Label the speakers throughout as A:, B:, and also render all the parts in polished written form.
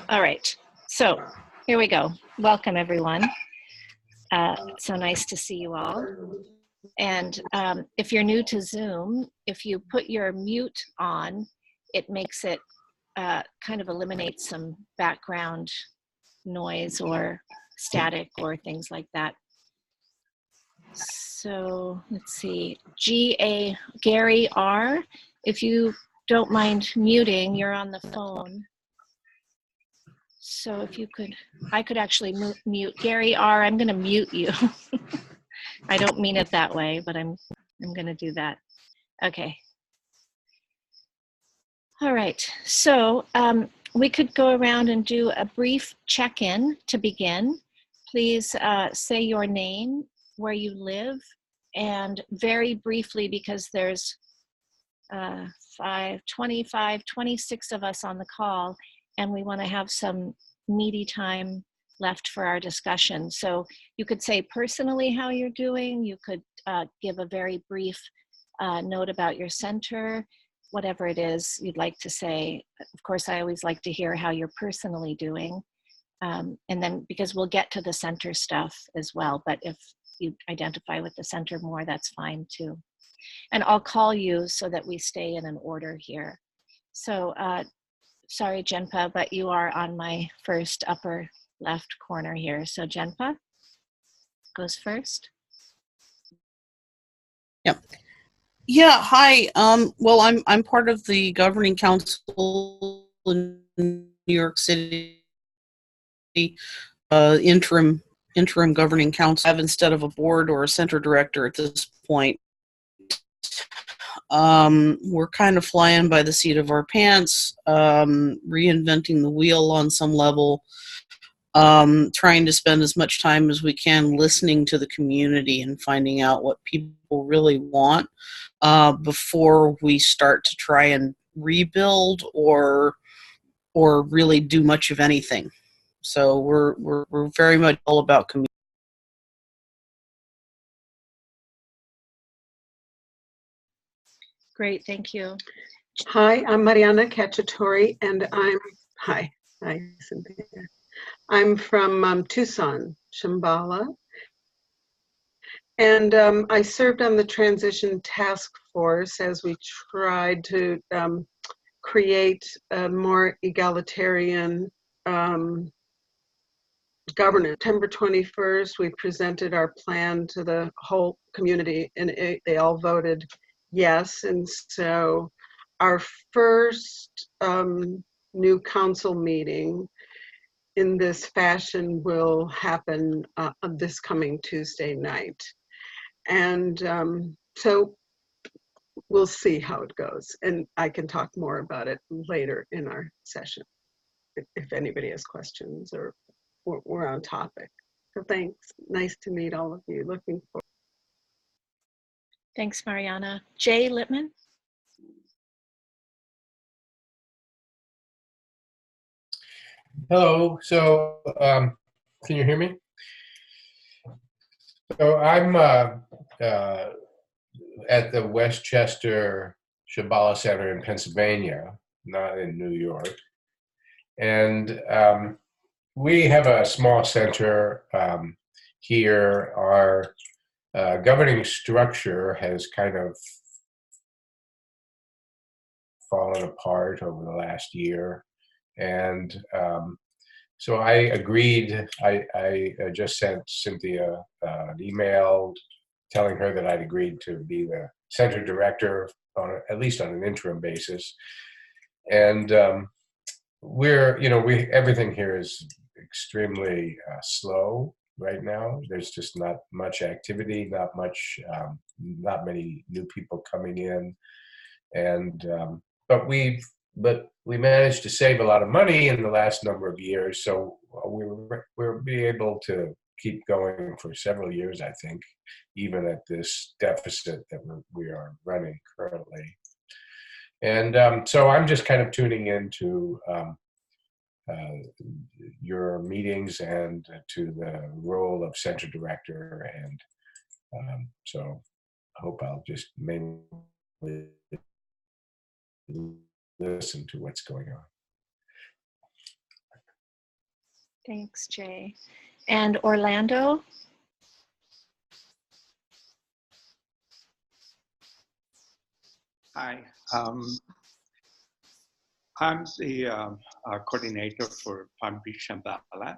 A: All right, so here we go. Welcome, everyone. So nice to see you all. And if you're new to Zoom, if you put your mute on, it makes it kind of eliminate some background noise or static or things like that. So let's see, Gary R., if you don't mind muting, you're on the phone. So if you could, I could actually mute Gary R. I'm going to mute you. I don't mean it that way, but I'm going to do that. Okay. All right. So we could go around and do a brief check-in to begin. Please say your name, where you live, and very briefly, because there's 26 of us on the call, and we want to have some meaty time left for our discussion. So you could say personally how you're doing. You could give a very brief note about your center, whatever it is you'd like to say. Of course, I always like to hear how you're personally doing. And then, because we'll get to the center stuff as well, but if you identify with the center more, that's fine too. And I'll call you so that we stay in an order here. So sorry, Jenpa, but you are on my first upper left corner here. So Jenpa goes first.
B: Yep. Yeah, hi. Well, I'm part of the governing council in New York City, interim governing council. I have, instead of a board or a center director at this point. We're kind of flying by the seat of our pants, reinventing the wheel on some level, trying to spend as much time as we can listening to the community and finding out what people really want before we start to try and rebuild or really do much of anything. So we're very much all about community.
A: Great, thank you.
C: Hi, I'm Mariana Cacciatore, and hi, Cynthia. I'm from Tucson, Shambhala, and I served on the transition task force as we tried to create a more egalitarian governance. September 21st, we presented our plan to the whole community, and they all voted yes. And so our first new council meeting in this fashion will happen this coming Tuesday night. And so we'll see how it goes. And I can talk more about it later in our session if anybody has questions or we're on topic. So thanks. Nice to meet all of you. Looking forward.
A: Thanks, Mariana. Jay Littman.
D: Hello. So can you hear me? So I'm at the Westchester Shambhala Center in Pennsylvania, not in New York. And we have a small center here. Our governing structure has kind of fallen apart over the last year. And so I agreed, I just sent Cynthia an email telling her that I'd agreed to be the center director, at least on an interim basis. And everything here is extremely slow right now. There's just not much activity, not many new people coming in. And, but we managed to save a lot of money in the last number of years, so we'll be able to keep going for several years, I think, even at this deficit that we are running currently. And so I'm just kind of tuning into your meetings and to the role of center director, and so I hope I'll just mainly listen to what's going on.
A: Thanks, Jay. And Orlando?
E: Hi, I'm the coordinator for Palm Beach Shambhala.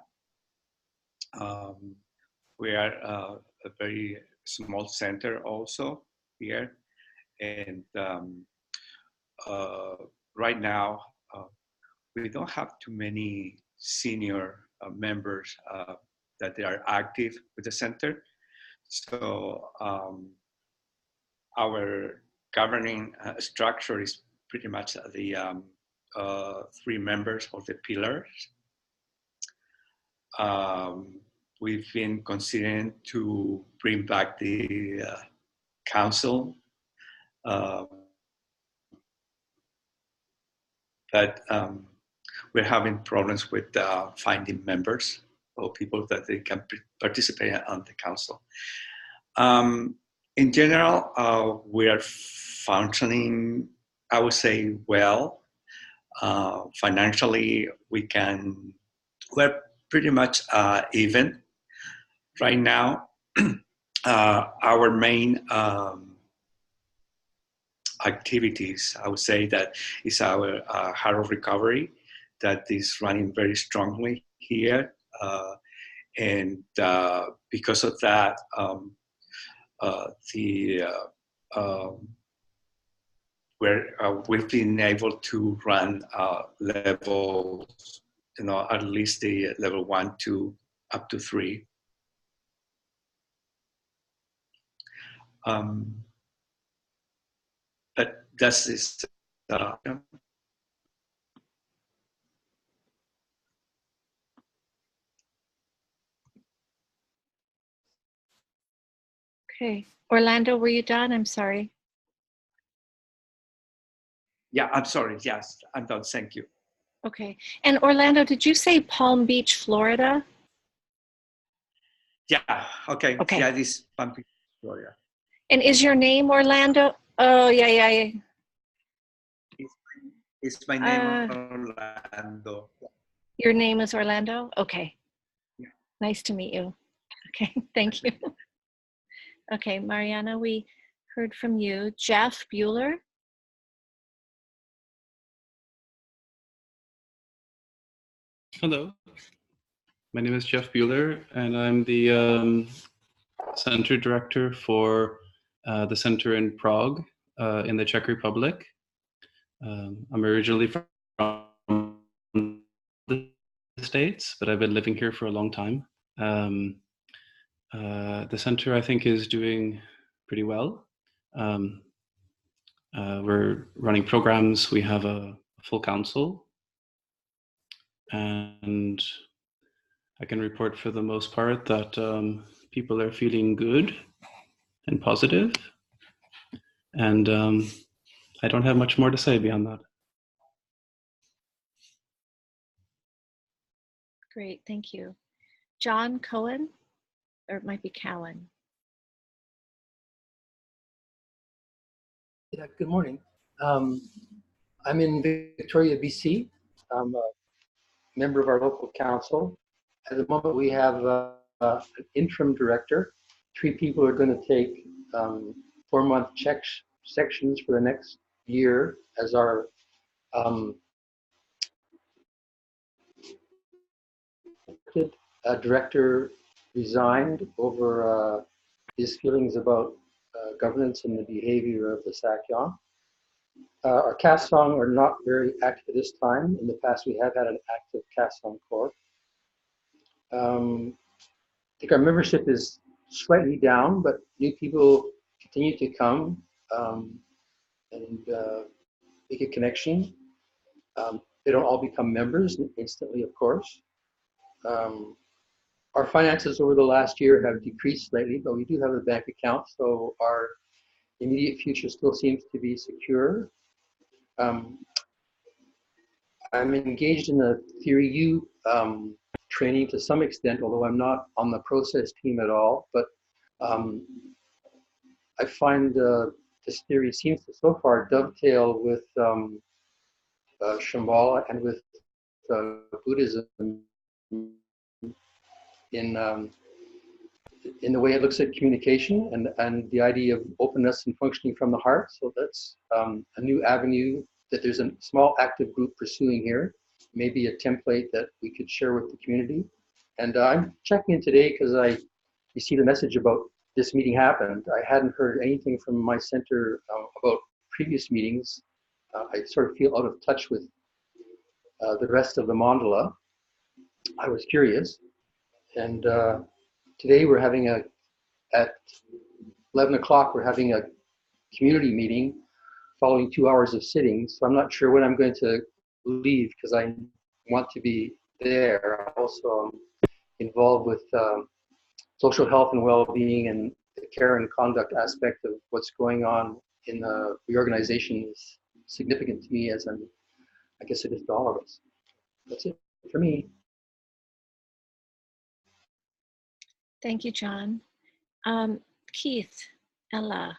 E: We are a very small center also here, and right now we don't have too many senior members that they are active with the center. So our governing structure is pretty much the 3 members of the pillars. We've been considering to bring back the council, but we're having problems with finding members or people that they can participate on the council. In general, we are functioning, I would say, well. Financially, we're pretty much even right now. Our main activities, I would say, that is our heart of recovery that is running very strongly here. And because of that, we've been able to run levels, at least the level 1, 2, up to 3. But that's this.
A: Okay. Orlando, were you done? I'm sorry.
E: Yeah, I'm sorry. Yes, I'm done. Thank you.
A: Okay. And Orlando, did you say Palm Beach, Florida?
E: Yeah. Okay.
A: Okay.
E: Yeah, this Palm Beach, Florida.
A: And is your name Orlando? Oh, yeah.
E: It's my name, Orlando.
A: Your name is Orlando? Okay.
E: Yeah.
A: Nice to meet you. Okay, thank you. Okay, Mariana, we heard from you. Jeff Bueller?
F: Hello, my name is Jeff Bueller, and I'm the center director for the center in Prague, in the Czech Republic. I'm originally from the States, but I've been living here for a long time. The center, I think, is doing pretty well. We're running programs. We have a full council, and I can report for the most part that people are feeling good and positive, and I don't have much more to say beyond that.
A: Great, thank you. John Cohen, or it might be Cowan.
G: Yeah, good morning. I'm in Victoria, BC. I'm a member of our local council. At the moment, we have an interim director. 3 people are going to take 4-month sections for the next year as our director resigned over his feelings about governance and the behavior of the SACYON. Our cast song are not very active at this time. In the past, we have had an active cast song corps. I think our membership is slightly down, but new people continue to come and make a connection. They don't all become members instantly, of course. Our finances over the last year have decreased slightly, but we do have a bank account, so our immediate future still seems to be secure. I'm engaged in the Theory U training to some extent, although I'm not on the process team at all. But I find this theory seems to so far dovetail with Shambhala and with Buddhism in the way it looks at communication and the idea of openness and functioning from the heart. So that's a new avenue that there's a small active group pursuing here, maybe a template that we could share with the community. And I'm checking in today because I received a message about this meeting happened. I hadn't heard anything from my center about previous meetings. I sort of feel out of touch with the rest of the mandala. I was curious. And today we're having at 11 o'clock, we're having a community meeting following 2 hours of sitting. So I'm not sure when I'm going to leave because I want to be there. Also, I'm involved with social health and well-being, and the care and conduct aspect of what's going on in the reorganization is significant to me, as I guess it is to all of us. That's it for me.
A: Thank you, John. Keith, Ella.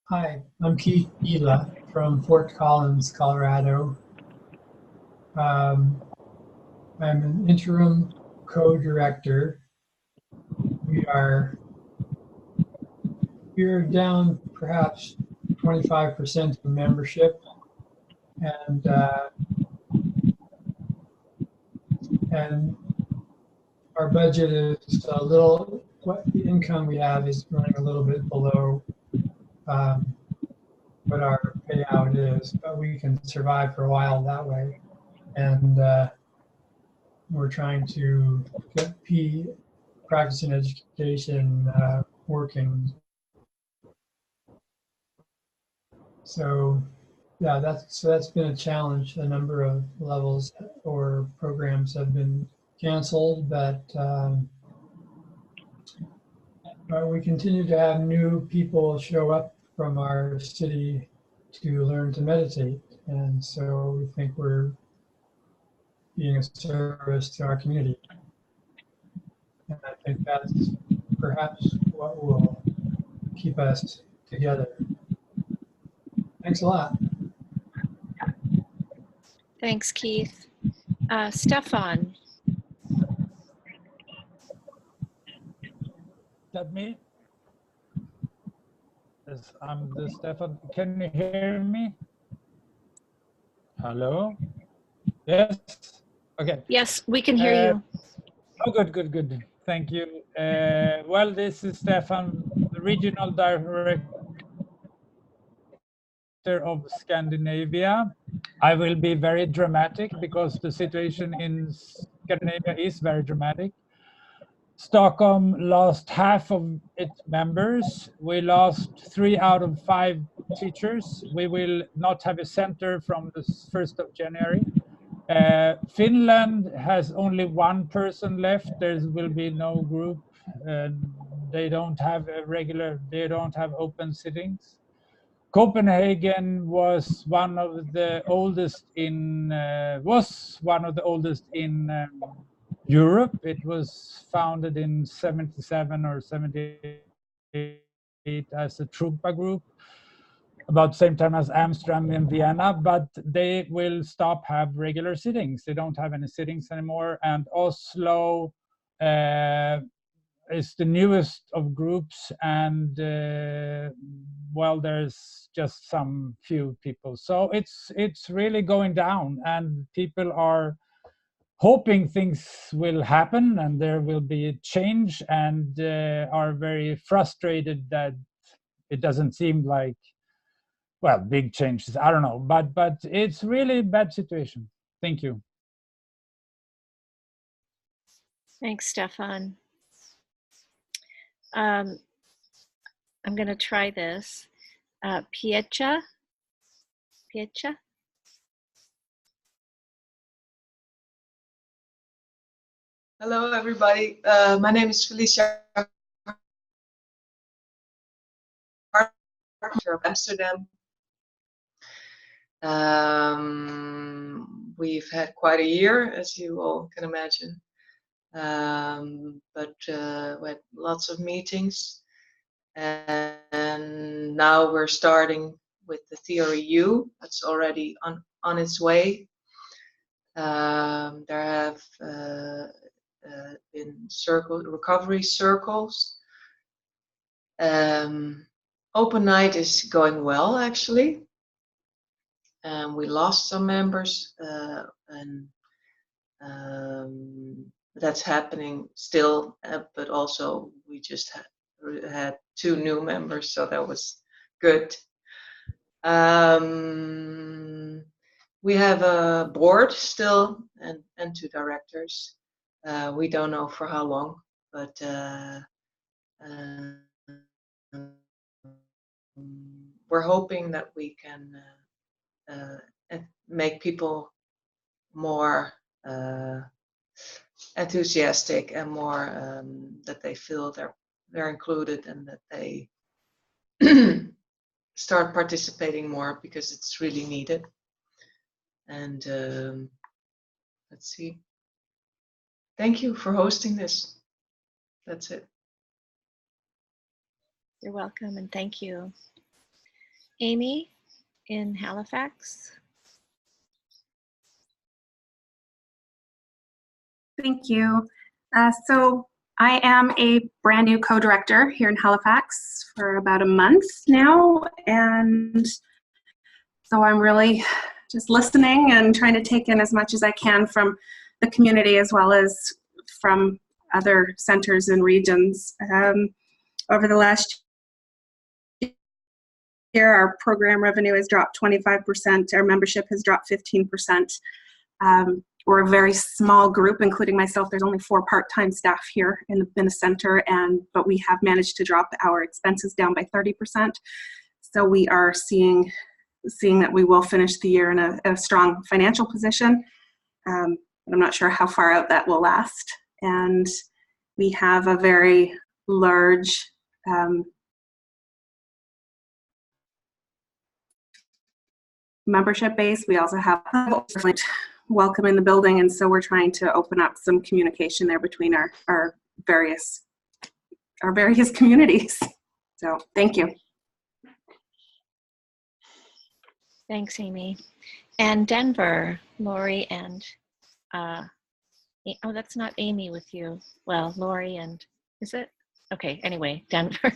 H: Hi, I'm Keith Ela from Fort Collins, Colorado. I'm an interim co-director. We're down perhaps 25% of membership, and our budget is a little. What the income we have is running a little bit below what our payout is, but we can survive for a while that way. And we're trying to get practice in education working. So yeah, that's been a challenge. A number of levels or programs have been canceled, but we continue to have new people show up from our city to learn to meditate. And so we think we're being a service to our community. And I think that's perhaps what will keep us together. Thanks a lot.
A: Thanks, Keith. Stefan.
I: That me? Yes, I'm the Stefan. Can you hear me? Hello? Yes? Okay.
A: Yes, we can hear you.
I: Oh, good. Thank you. Well, this is Stefan, the regional director of Scandinavia. I will be very dramatic because the situation in Scandinavia is very dramatic. Stockholm lost half of its members. We lost 3 out of 5 teachers. We will not have a center from the 1st of January. Finland has only 1 person left. There will be no group. They don't have they don't have open sittings. Copenhagen was one of the oldest in Europe. It was founded in 77 or 78 as a Trumpa group, about the same time as Amsterdam and Vienna, but they will have regular sittings. They don't have any sittings anymore. And Oslo is the newest of groups, and well, there's just some few people. So it's really going down, and people are hoping things will happen and there will be a change, and are very frustrated that it doesn't seem like, well, big changes. I don't know, but it's really a bad situation. Thank you.
A: Thanks, Stefan. I'm going to try this. Piecha?
J: Hello, everybody. My name is Felicia of Amsterdam. We've had quite a year, as you all can imagine. But we had lots of meetings. And now we're starting with the Theory U. That's already on its way. There have been recovery circles. Open night is going well, actually. We lost some members, and that's happening still, but also we just had 2 new members, so that was good. We have a board still and 2 directors. We don't know for how long, but we're hoping that we can make people more enthusiastic and more that they feel they're included and that they start participating more, because it's really needed. And let's see. Thank you for hosting this. That's it.
A: You're welcome, and thank you. Amy in Halifax.
K: Thank you. So I am a brand new co-director here in Halifax for about a month now, and so I'm really just listening and trying to take in as much as I can from the community as well as from other centers and regions. Over the last year, our program revenue has dropped 25%. Our membership has dropped 15%. We're a very small group, including myself. There's only 4 part-time staff here in the center, but we have managed to drop our expenses down by 30%. So we are seeing that we will finish the year in a strong financial position. But I'm not sure how far out that will last. And we have a very large membership base. We also have welcome in the building, and so we're trying to open up some communication there between our various communities. So thank you.
A: Thanks, Amy. And Denver, Lori and oh, that's not Amy with you. Well, Lori and, is it? Okay, anyway, Denver.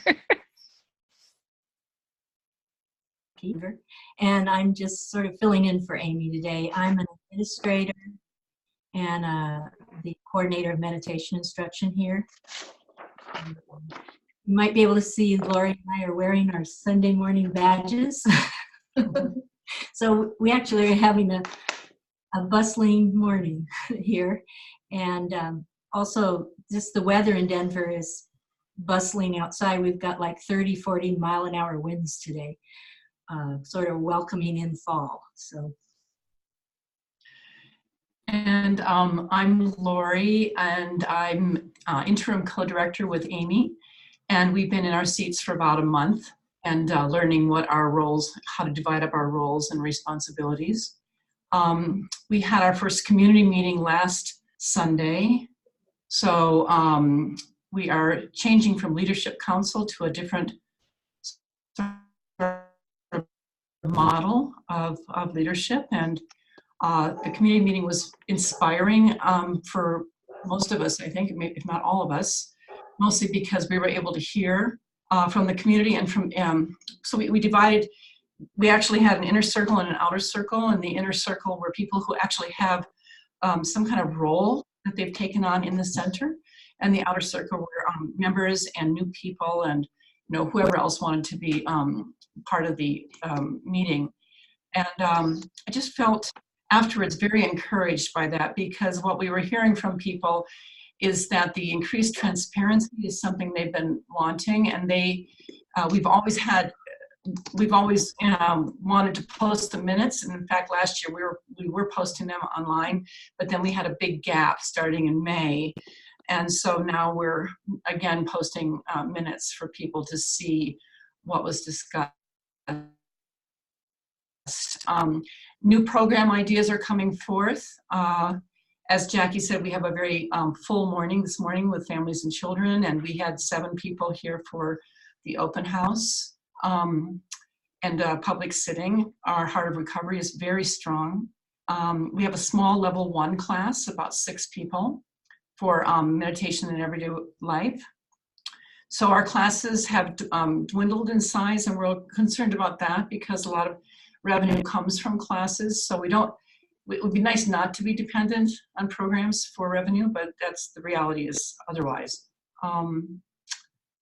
L: And I'm just sort of filling in for Amy today. I'm an administrator and the coordinator of meditation instruction here. You might be able to see Lori and I are wearing our Sunday morning badges. So we actually are having a bustling morning here. And also just the weather in Denver is bustling outside. We've got like 30, 40 mile an hour winds today. Sort of welcoming in fall. So.
M: And I'm Lori, and I'm interim co-director with Amy. And we've been in our seats for about a month and learning what our roles, how to divide up our roles and responsibilities. We had our first community meeting last Sunday. So we are changing from leadership council to a different model of leadership, and the community meeting was inspiring for most of us, I think, if not all of us, mostly because we were able to hear from the community and from, so we divided, we actually had an inner circle and an outer circle, and the inner circle were people who actually have some kind of role that they've taken on in the center, and the outer circle were members and new people and whoever else wanted to be part of the meeting. And I just felt afterwards very encouraged by that, because what we were hearing from people is that the increased transparency is something they've been wanting, and we've always wanted to post the minutes, and in fact last year we were posting them online, but then we had a big gap starting in May. And so now we're again posting minutes for people to see what was discussed. New program ideas are coming forth. As Jackie said, we have a very full morning this morning with families and children, and we had 7 people here for the open house, and public sitting. Our Heart of Recovery is very strong. We have a small level 1 class, about 6 people, for meditation in everyday life. So our classes have dwindled in size, and we're concerned about that because a lot of revenue comes from classes. So it would be nice not to be dependent on programs for revenue, but that's the reality is otherwise.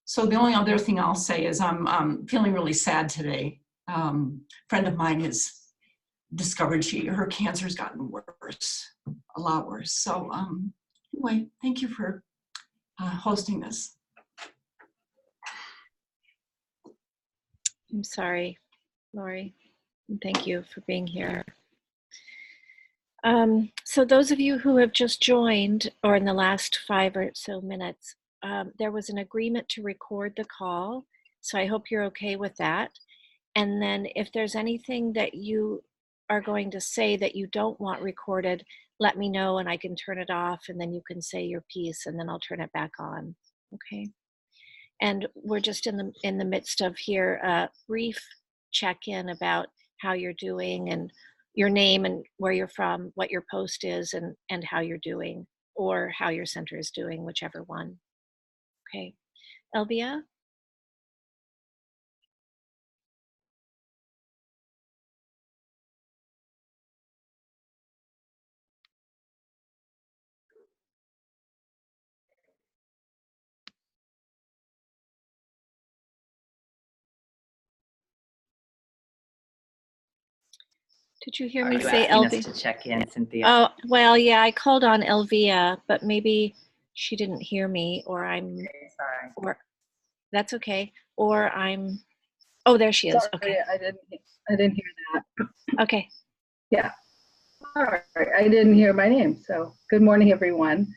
M: So the only other thing I'll say is I'm feeling really sad today. Friend of mine has discovered her cancer's gotten worse, a lot worse. So anyway, thank you for hosting this.
A: I'm sorry, Lori, and thank you for being here. So those of you who have just joined, or in the last 5 or so minutes, there was an agreement to record the call. So I hope you're okay with that. And then if there's anything that you are going to say that you don't want recorded, let me know and I can turn it off, and then you can say your piece and then I'll turn it back on, okay? And we're just in the midst of here a brief check-in about how you're doing and your name and where you're from, what your post is, and how you're doing, or how your center is doing, whichever one. Okay, Elvia? Did you hear me say Elvia?
N: To check in, Cynthia.
A: Oh, well, yeah, I called on Elvia, but maybe she didn't hear me, or I'm,
N: Sorry.
A: or that's okay, or I'm, oh, there she is.
O: Sorry,
A: Okay.
O: I didn't hear that.
A: Okay.
O: Yeah. All right. I didn't hear my name. So good morning, everyone.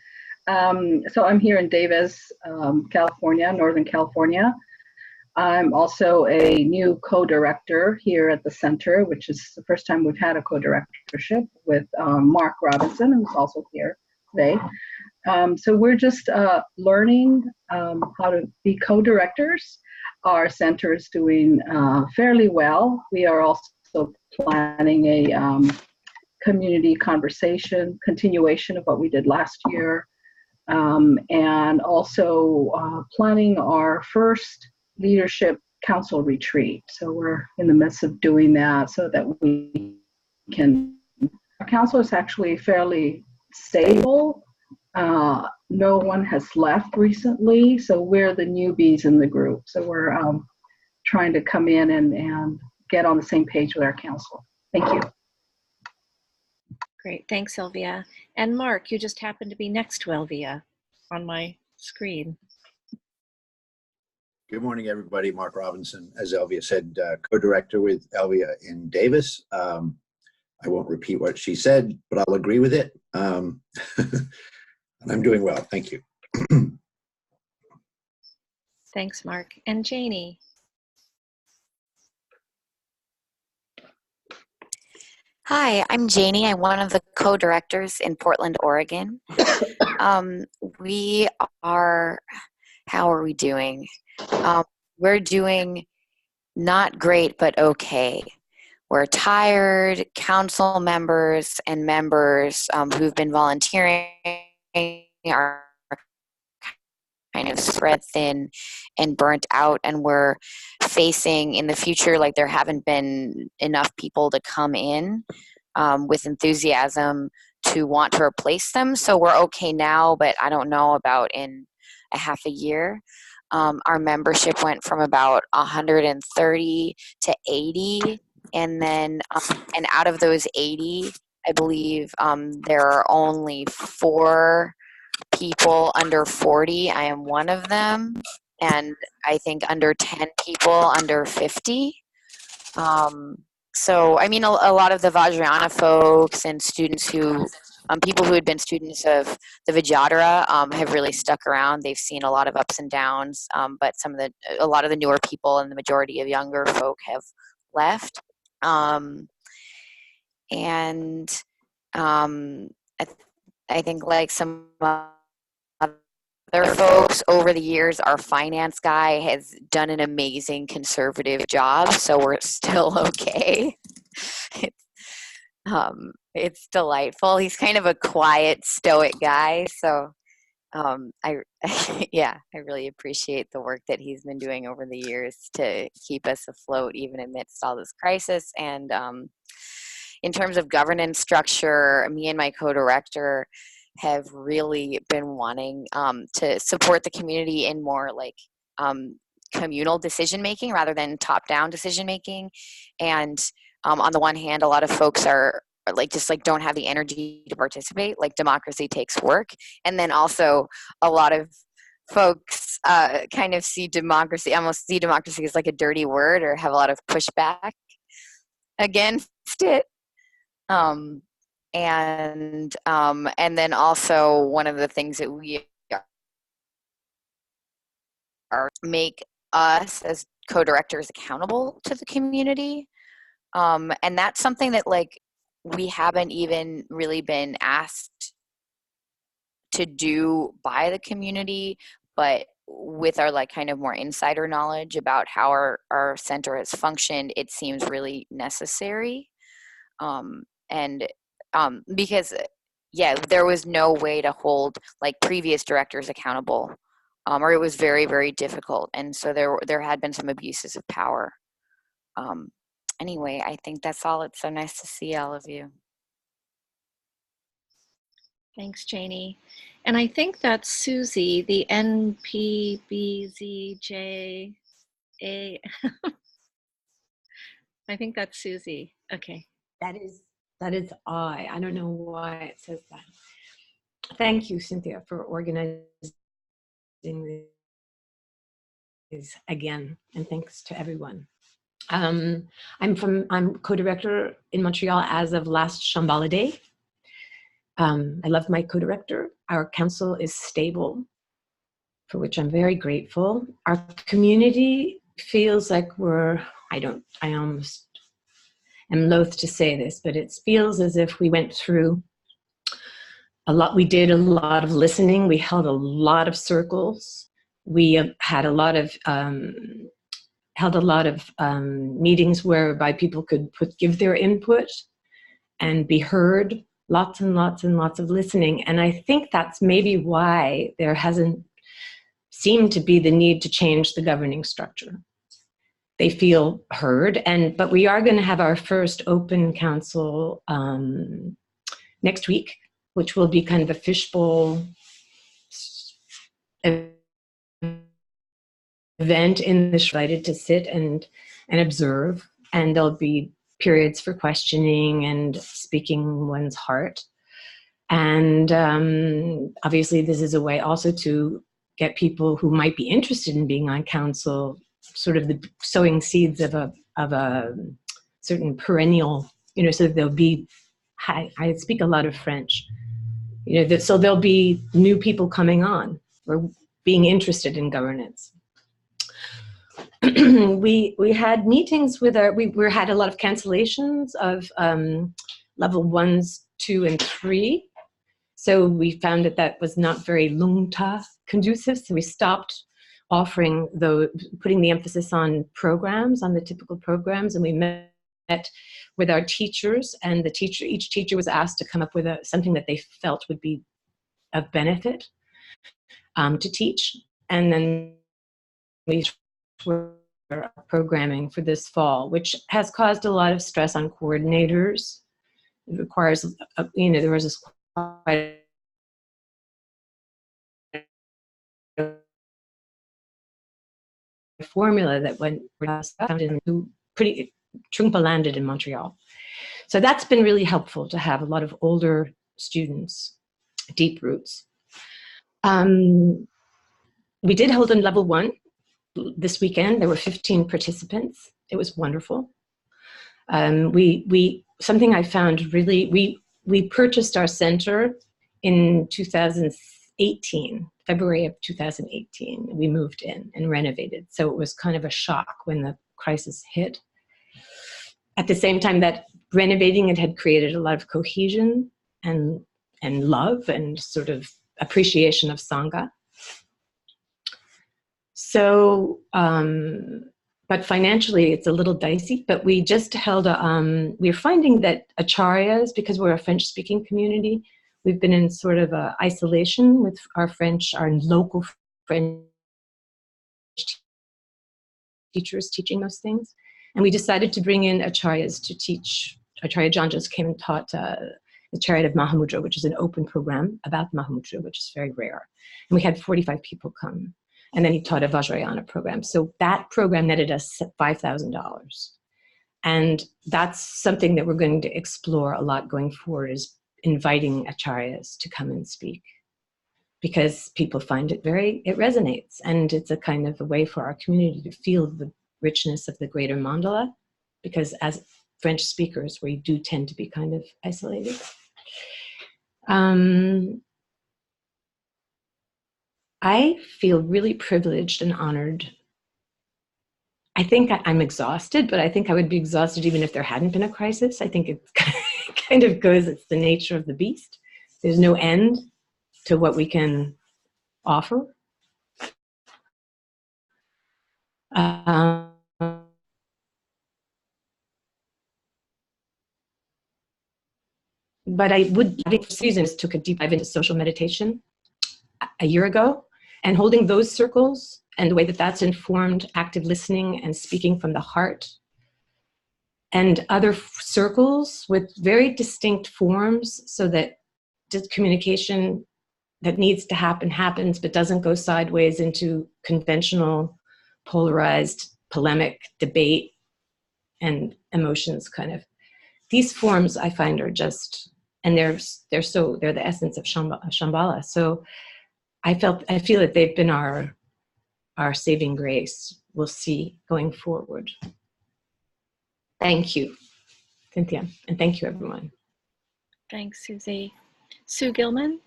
O: So I'm here in Davis, California, Northern California. I'm also a new co-director here at the center, which is the first time we've had a co-directorship with Mark Robinson, who's also here today. So we're just learning how to be co-directors. Our center is doing fairly well. We are also planning a community conversation, continuation of what we did last year, and also planning our first leadership council retreat. So we're in the midst of doing that so that we can, our council is actually fairly stable. No one has left recently, so we're the newbies in the group. So we're trying to come in and get on the same page with our council. Thank you.
A: Great, thanks, Elvia. And Mark, you just happened to be next to Elvia on my screen.
P: Good morning, everybody. Mark Robinson, as Elvia said, co-director with Elvia in Davis. I won't repeat what she said, but I'll agree with it. And I'm doing well. Thank you.
A: Thanks, Mark. And Janie.
Q: Hi, I'm Janie. I'm one of the co-directors in Portland, Oregon. How are we doing? We're doing not great, but okay. We're tired. Council members and members who've been volunteering are kind of spread thin and burnt out, and we're facing in the future like there haven't been enough people to come in with enthusiasm to want to replace them. So we're okay now, but I don't know about in a half a year. Our membership went from about 130 to 80, and then and out of those 80, I believe there are only 4 people under 40. I am one of them, and I think under 10 people under 50. So I mean, a lot of the Vajrayana folks and students who people who had been students of the Vijayadhara have really stuck around. They've seen a lot of ups and downs, but a lot of the newer people and the majority of younger folk have left. I think like some other other folks over the years. Our finance guy has done an amazing conservative job, so we're still okay. It's delightful. He's kind of a quiet, stoic guy, so yeah, I really appreciate the work that he's been doing over the years to keep us afloat, even amidst all this crisis. And in terms of governance structure, me and my co-director have really been wanting to support the community in more like communal decision making rather than top-down decision making. And on the one hand, a lot of folks are like just like don't have the energy to participate. Like democracy takes work, and then also a lot of folks kind of almost see democracy as like a dirty word, or have a lot of pushback against it. And then also one of the things that we are make us as co-directors accountable to the community. And that's something that like we haven't even really been asked to do by the community, but with our like kind of more insider knowledge about how our center has functioned, it seems really necessary. Because yeah, there was no way to hold like previous directors accountable, or it was very, very difficult. And so there had been some abuses of power. Anyway, I think that's all. It's so nice to see all of you.
A: Thanks, Janie. And I think that's Susie, the NPBZJA. I think that's Susie. Okay.
N: That is I. I don't know why it says that. Thank you, Cynthia, for organizing this again, and thanks to everyone. I'm co-director in Montreal as of last Shambhala Day. I love my co-director. Our council is stable, for which I'm very grateful. Our community feels like I almost am loath to say this, but it feels as if we went through a lot. We did a lot of listening. We held a lot of circles. We had a lot of, held a lot of meetings whereby people could give their input and be heard. Lots and lots and lots of listening. And I think that's maybe why there hasn't seemed to be the need to change the governing structure. They feel heard, but we are going to have our first open council next week, which will be kind of a fishbowl event in the invited to sit and observe, and there'll be periods for questioning and speaking one's heart. And obviously this is a way also to get people who might be interested in being on council, sort of the sowing seeds of a certain perennial, so there'll be, I speak a lot of French, so there'll be new people coming on or being interested in governance. We had meetings with we had a lot of cancellations of level 1s, 2, and 3. So we found that was not very lungta conducive. So we stopped offering putting the emphasis on programs, on the typical programs, and we met with our teachers, and each teacher was asked to come up with something that they felt would be of benefit to teach, and then we were programming for this fall, which has caused a lot of stress on coordinators. It requires, there was this quite formula that went pretty Trungpa landed in Montreal. So that's been really helpful to have a lot of older students, deep roots. We did hold in level 1 this weekend. There were 15 participants. It was wonderful. Something I found really, we purchased our center in 2018, February of 2018. We moved in and renovated. So it was kind of a shock when the crisis hit. At the same time that renovating it had created a lot of cohesion and love and sort of appreciation of Sangha. So, but financially it's a little dicey, but we just held we're finding that acharyas, because we're a French speaking community, we've been in sort of isolation with our local French teachers teaching those things. And we decided to bring in acharyas to teach. Acharya John just came and taught the Chariot of Mahamudra, which is an open program about Mahamudra, which is very rare. And we had 45 people come. And then he taught a Vajrayana program. So that program netted us $5,000. And that's something that we're going to explore a lot going forward, is inviting acharyas to come and speak, because people find it it resonates. And it's a kind of a way for our community to feel the richness of the greater mandala, because as French speakers, we do tend to be kind of isolated. I feel really privileged and honored. I think I'm exhausted, but I think I would be exhausted even if there hadn't been a crisis. I think it kind of goes, it's the nature of the beast. There's no end to what we can offer. But I would, I think Susan took a deep dive into social meditation a year ago, and holding those circles and the way that that's informed active listening and speaking from the heart, and other circles with very distinct forms, so that communication that needs to happen happens, but doesn't go sideways into conventional, polarized, polemic debate and emotions kind of. These forms I find are just, and they're the essence of Shambhala. So I feel that they've been our saving grace. We'll see going forward. Thank you, Cynthia, and thank you, everyone.
A: Thanks, Susie. Sue Gilman?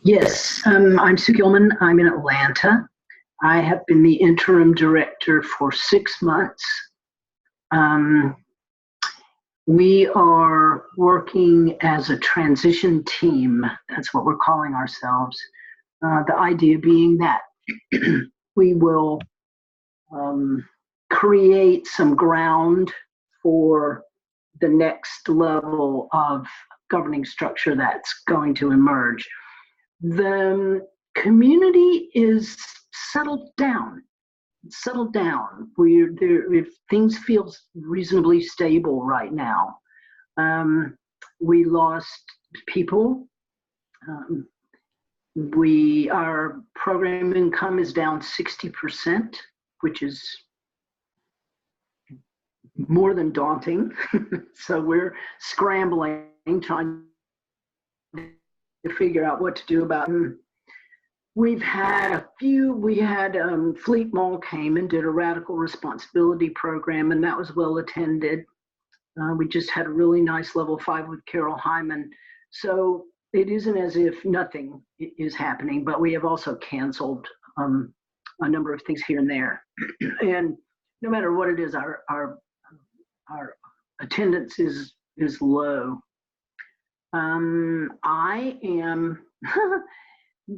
R: Yes, I'm Sue Gilman. I'm in Atlanta. I have been the interim director for 6 months. We are working as a transition team. That's what we're calling ourselves. The idea being that we will create some ground for the next level of governing structure that's going to emerge. The community is settled down. If things feel reasonably stable right now. We lost people. Our program income is down 60%, which is more than daunting. So we're scrambling, trying to figure out what to do about it. We had Fleet Mall came and did a radical responsibility program, and that was well attended. We just had a really nice level 5 with Carol Hyman. So it isn't as if nothing is happening, but we have also canceled a number of things here and there. And no matter what it is, our attendance is low. I am,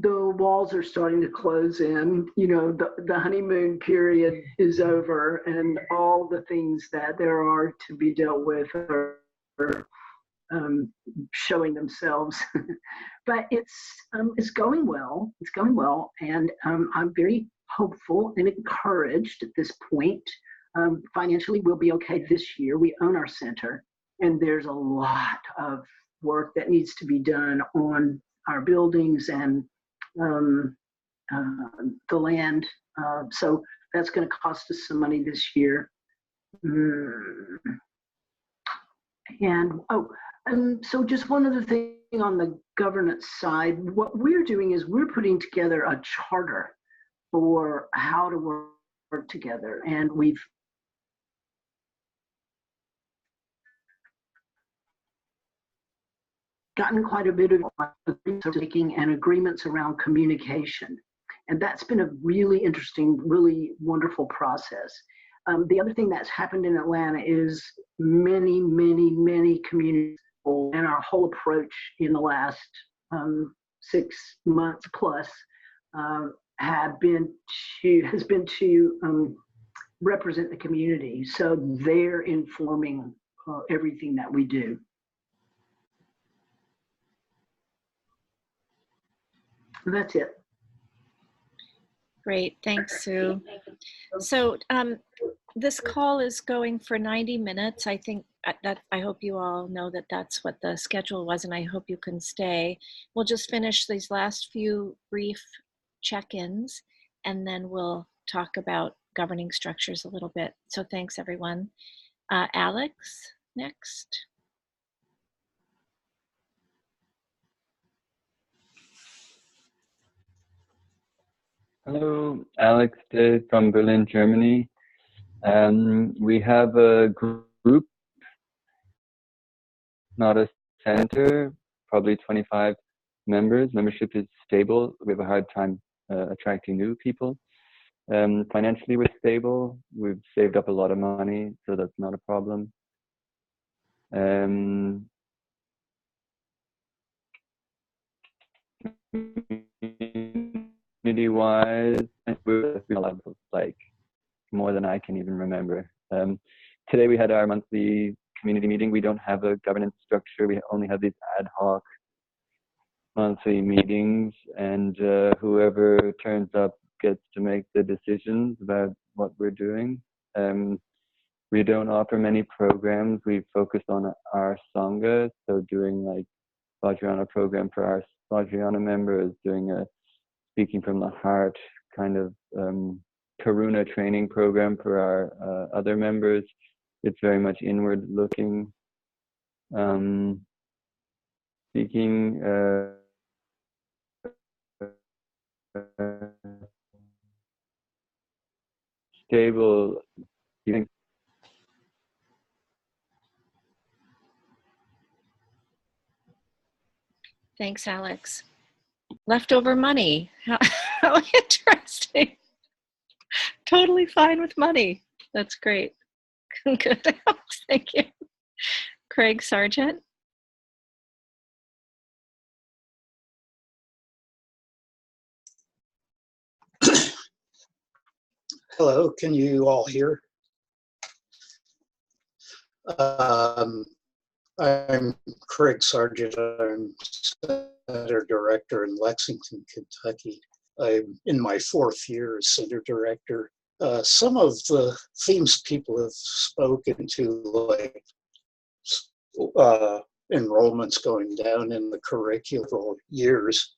R: the walls are starting to close in, the honeymoon period is over, and all the things that there are to be dealt with are showing themselves. But it's going well. It's going well, and I'm very hopeful and encouraged at this point. Financially, we'll be okay this year. We own our center, and there's a lot of work that needs to be done on our buildings and the land. So that's going to cost us some money this year. And so just one other thing on the governance side, what we're doing is we're putting together a charter for how to work together. And we've gotten quite a bit of taking and agreements around communication. And that's been a really interesting, really wonderful process. The other thing that's happened in Atlanta is many communities and our whole approach in the last 6 months plus has been to represent the community. So they're informing everything that we do. That's it.
A: Great, thanks, Sue. So this call is going for 90 minutes. I think that I hope you all know that that's what the schedule was, and I hope you can stay. We'll just finish these last few brief check-ins, and then we'll talk about governing structures a little bit. So thanks, everyone. Alex, next.
S: Hello, Alex from Berlin, Germany. We have a group, not a center, probably 25 members. Membership is stable. We have a hard time attracting new people. Financially, we're stable. We've saved up a lot of money, so that's not a problem. Community-wise, we're like more than I can even remember. Today we had our monthly community meeting. We don't have a governance structure. We only have these ad hoc monthly meetings, and whoever turns up gets to make the decisions about what we're doing. We don't offer many programs. We focus on our Sangha, so doing like Vajrayana program for our Vajrayana members, doing a Speaking from the Heart kind of Karuna training program for our other members. It's very much inward looking. Speaking stable.
A: Thanks, Alex. Leftover money. How interesting. Totally fine with money. That's great. Good. Thank you. Craig Sargent.
T: Hello, can you all hear? I'm Craig Sargent. I'm Center Director in Lexington, Kentucky. I'm in my 4th year as Center Director. Some of the themes people have spoken to, like enrollments going down in the curricular years,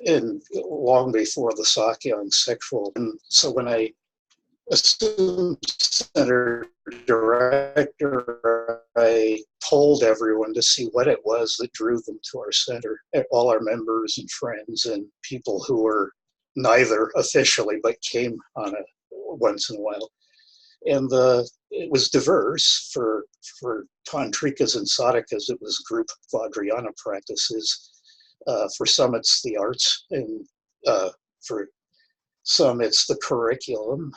T: and long before the Sakyong sexual. And so when I assumed Center Director, I polled everyone to see what it was that drew them to our center, all our members and friends and people who were neither officially but came on a once in a while. And it was diverse for tantrikas and sadhakas. It was group Vajrayana practices. For some, it's the arts, and for some, it's the curriculum.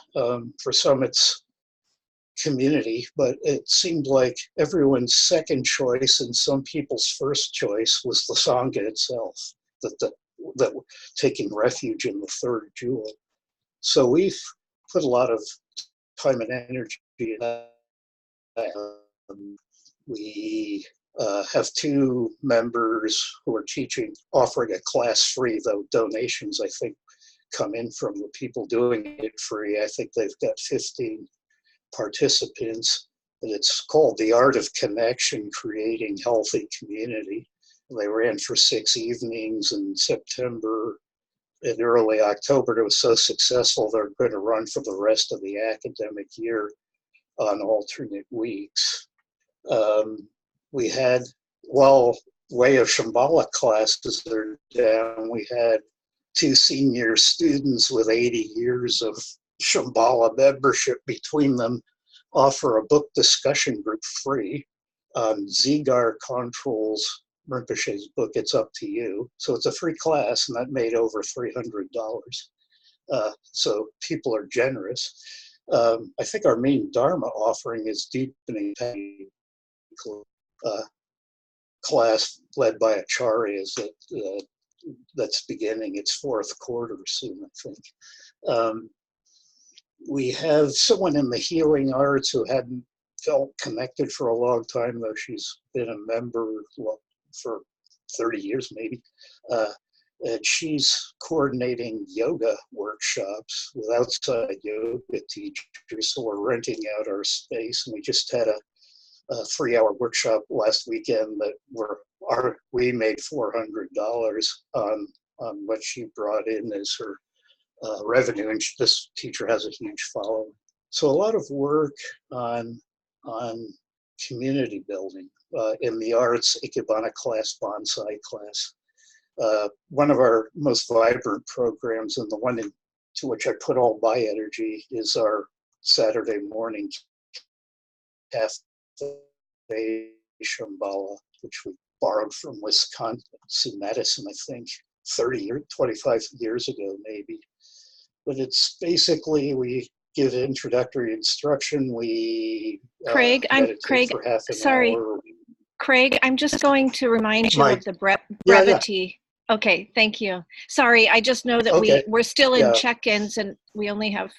T: For some, it's community. But it seemed like everyone's second choice and some people's first choice was the Sangha itself, that taking refuge in the third jewel. So we've put a lot of time and energy in that. We have 2 members who are teaching, offering a class free, though donations, I think, come in from the people doing it free. I think they've got 15 participants, and it's called The Art of Connection, Creating Healthy Community. They ran for 6 evenings in September. In early October, it was so successful, they're going to run for the rest of the academic year on alternate weeks. We had, while Way of Shambhala classes are down, we had 2 senior students with 80 years of Shambhala membership between them offer a book discussion group free on Zigar Control's Rinpoche's book, It's Up to You. So it's a free class, and that made over $300. So people are generous. I think our main Dharma offering is deepening class led by acharyas that's beginning its fourth quarter soon, I think. We have someone in the healing arts who hadn't felt connected for a long time, though she's been a member for 30 years maybe. And she's coordinating yoga workshops with outside yoga teachers. So we're renting out our space, and we just had a 3-hour workshop last weekend that we made $400 on what she brought in as her revenue, and this teacher has a huge following. So a lot of work on community building in the arts, Ikebana class, bonsai class. One of our most vibrant programs, and the one to which I put all my energy, is our Saturday morning cafe Shambhala, which we borrowed from Wisconsin-Madison, I think, 30 or 25 years ago, maybe. But it's basically, we give introductory instruction. We
A: Craig,
T: meditate for half an hour.
A: Craig, I'm just going to remind you of the brevity. Okay, thank you. Sorry, I just know that we're still in check-ins and we only have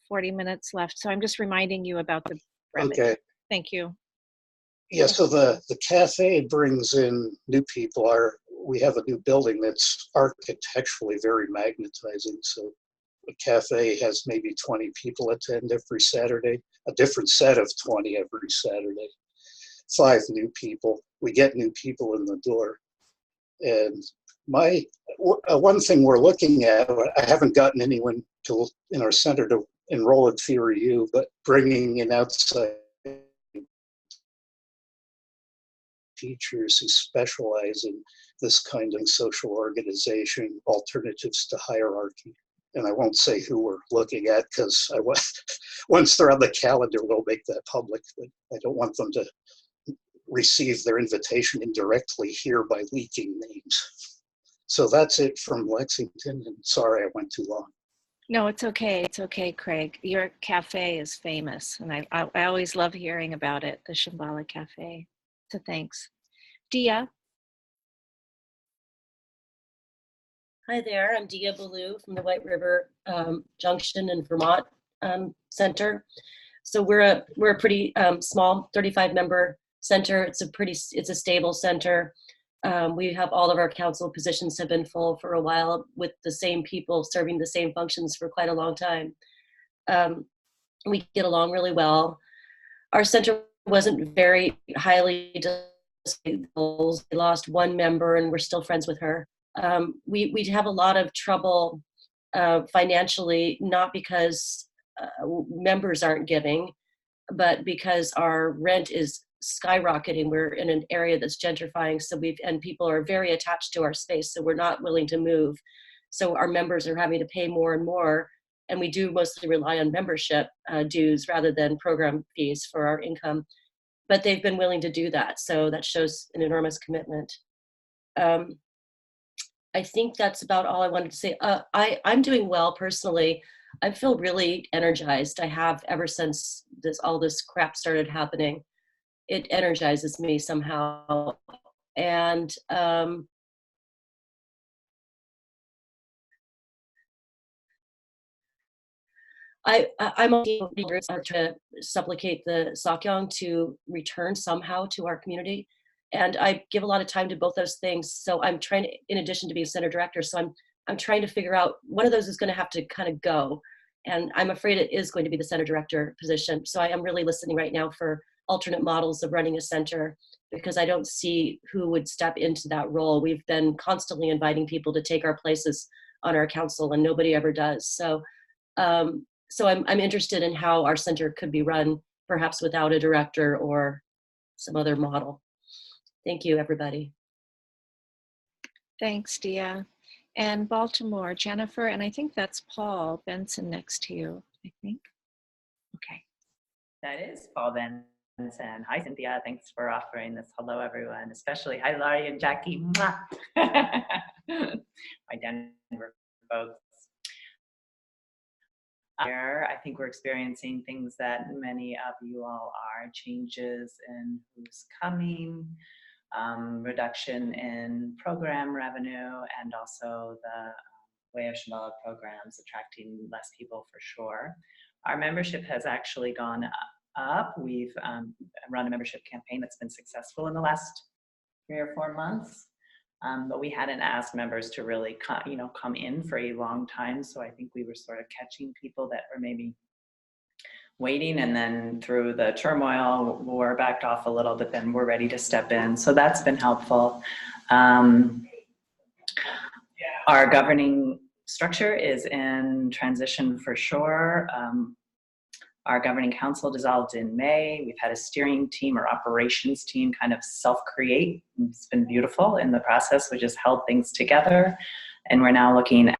A: 40 minutes left. So I'm just reminding you about the brevity. Okay. Thank you.
T: Yeah, so the cafe brings in new people. We have a new building that's architecturally very magnetizing. So the cafe has maybe 20 people attend every Saturday, a different set of 20 every Saturday. 5 new people. We get new people in the door. And one thing we're looking at, I haven't gotten anyone in our center to enroll in Theory U, but bringing in outside teachers who specialize in this kind of social organization, alternatives to hierarchy. And I won't say who we're looking at because once they're on the calendar, we'll make that public. But I don't want them to receive their invitation indirectly here by leaking names. So that's it from Lexington. And sorry I went too long.
A: No, it's okay. It's okay, Craig. Your cafe is famous, and I always love hearing about it, the Shambhala Cafe. So thanks. Dia.
U: Hi there, I'm Dia Ballou from the White River Junction in Vermont Center. So we're a pretty small 35-member center. It's a stable center. We have all of our council positions have been full for a while with the same people serving the same functions for quite a long time. We get along really well. Our center wasn't very highly disabled. We lost one member and we're still friends with her. We have a lot of trouble financially, not because members aren't giving, but because our rent is skyrocketing. We're in an area that's gentrifying, and people are very attached to our space, so we're not willing to move. So our members are having to pay more and more, and we do mostly rely on membership dues rather than program fees for our income. But they've been willing to do that, so that shows an enormous commitment. I think that's about all I wanted to say. I'm doing well personally. I feel really energized. I have ever since all this crap started happening. It energizes me somehow. And I'm to supplicate the Sakyong to return somehow to our community. And I give a lot of time to both those things. So I'm trying to, in addition to being center director, so I'm trying to figure out one of those is going to have to kind of go. And I'm afraid it is going to be the center director position. So I am really listening right now for alternate models of running a center, because I don't see who would step into that role. We've been constantly inviting people to take our places on our council and nobody ever does. So so I'm interested in how our center could be run, perhaps without a director or some other model. Thank you, everybody.
A: Thanks, Dia. And Baltimore, Jennifer, and I think that's Paul Benson next to you, I think. Okay.
V: That is Paul Benson. Hi, Cynthia. Thanks for offering this. Hello, everyone, especially hi, Laurie and Jackie. My Denver folks. I think we're experiencing things that many of you all are, changes in who's coming, reduction in program revenue, and also the Way of Shambhala programs attracting less people for sure. Our membership has actually gone up. We've run a membership campaign that's been successful in the last 3 or 4 months. But we hadn't asked members to really come in for a long time. So I think we were sort of catching people that were maybe waiting, and then through the turmoil, we're backed off a little, but then we're ready to step in. So that's been helpful. Our governing structure is in transition for sure. Our governing council dissolved in May. We've had a steering team or operations team kind of self-create. It's been beautiful in the process, which has held things together. And we're now looking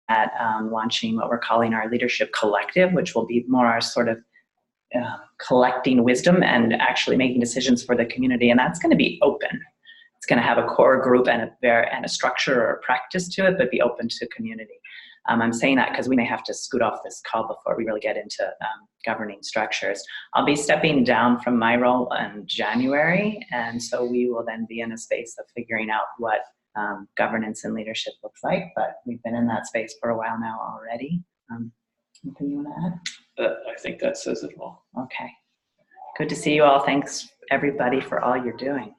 V: at launching what we're calling our leadership collective, which will be more our sort of collecting wisdom and actually making decisions for the community. And that's going to be open. It's going to have a core group and a structure or a practice to it, but be open to community. I'm saying that because we may have to scoot off this call before we really get into governing structures. I'll be stepping down from my role in January, and so we will then be in a space of figuring out what governance and leadership looks like, but we've been in that space for a while now already. Anything you want to add?
E: I think that says it all.
V: Okay. Good to see you all. Thanks, everybody, for all you're doing.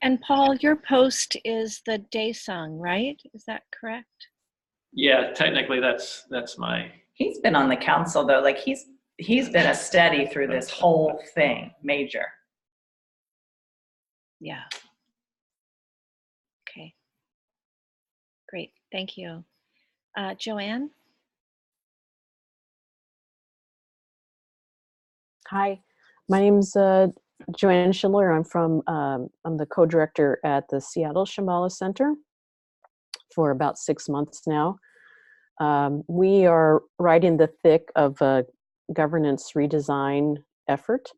A: And Paul, your post is the day song, right? Is that correct?
E: Yeah, technically that's my.
V: He's been on the council though, like he's been a steady through this whole thing, major.
A: Yeah. Okay. Great, thank you. Joanne?
B: Hi, my name's Joanne Schindler. I'm the co-director at the Seattle Shambhala Center for about 6 months now. We are right in the thick of a governance redesign effort,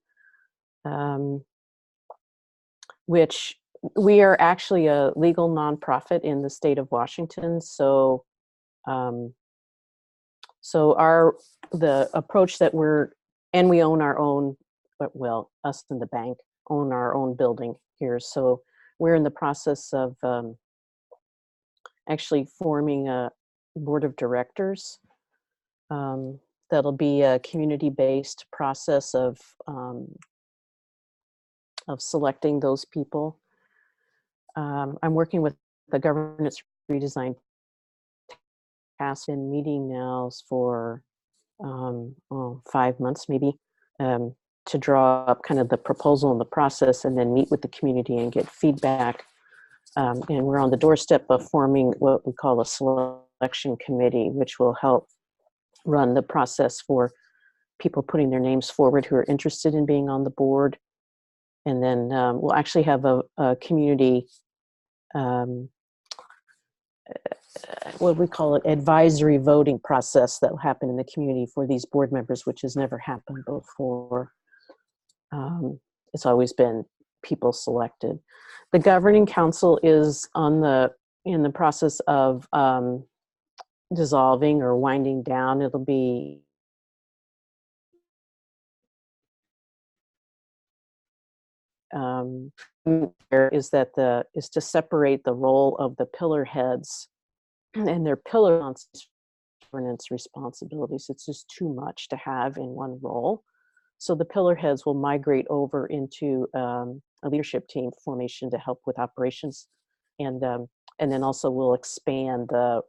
B: which we are actually a legal nonprofit in the state of Washington. So, the approach that we own our own, well, us and the bank own our own building here. So we're in the process of actually forming a board of directors. That'll be a community-based process of selecting those people. I'm working with the governance redesign task, been meeting now for 5 months maybe, to draw up kind of the proposal and the process, and then meet with the community and get feedback. And we're on the doorstep of forming what we call a selection committee, which will help run the process for people putting their names forward who are interested in being on the board. And then we'll actually have a community, what we call it, advisory voting process that will happen in the community for these board members, which has never happened before. It's always been people selected. The governing council is in the process of dissolving or winding down. It'll be is to separate the role of the pillar heads and their pillar governance responsibilities. It's just too much to have in one role. So the pillar heads will migrate over into a leadership team formation to help with operations, and then also we'll expand the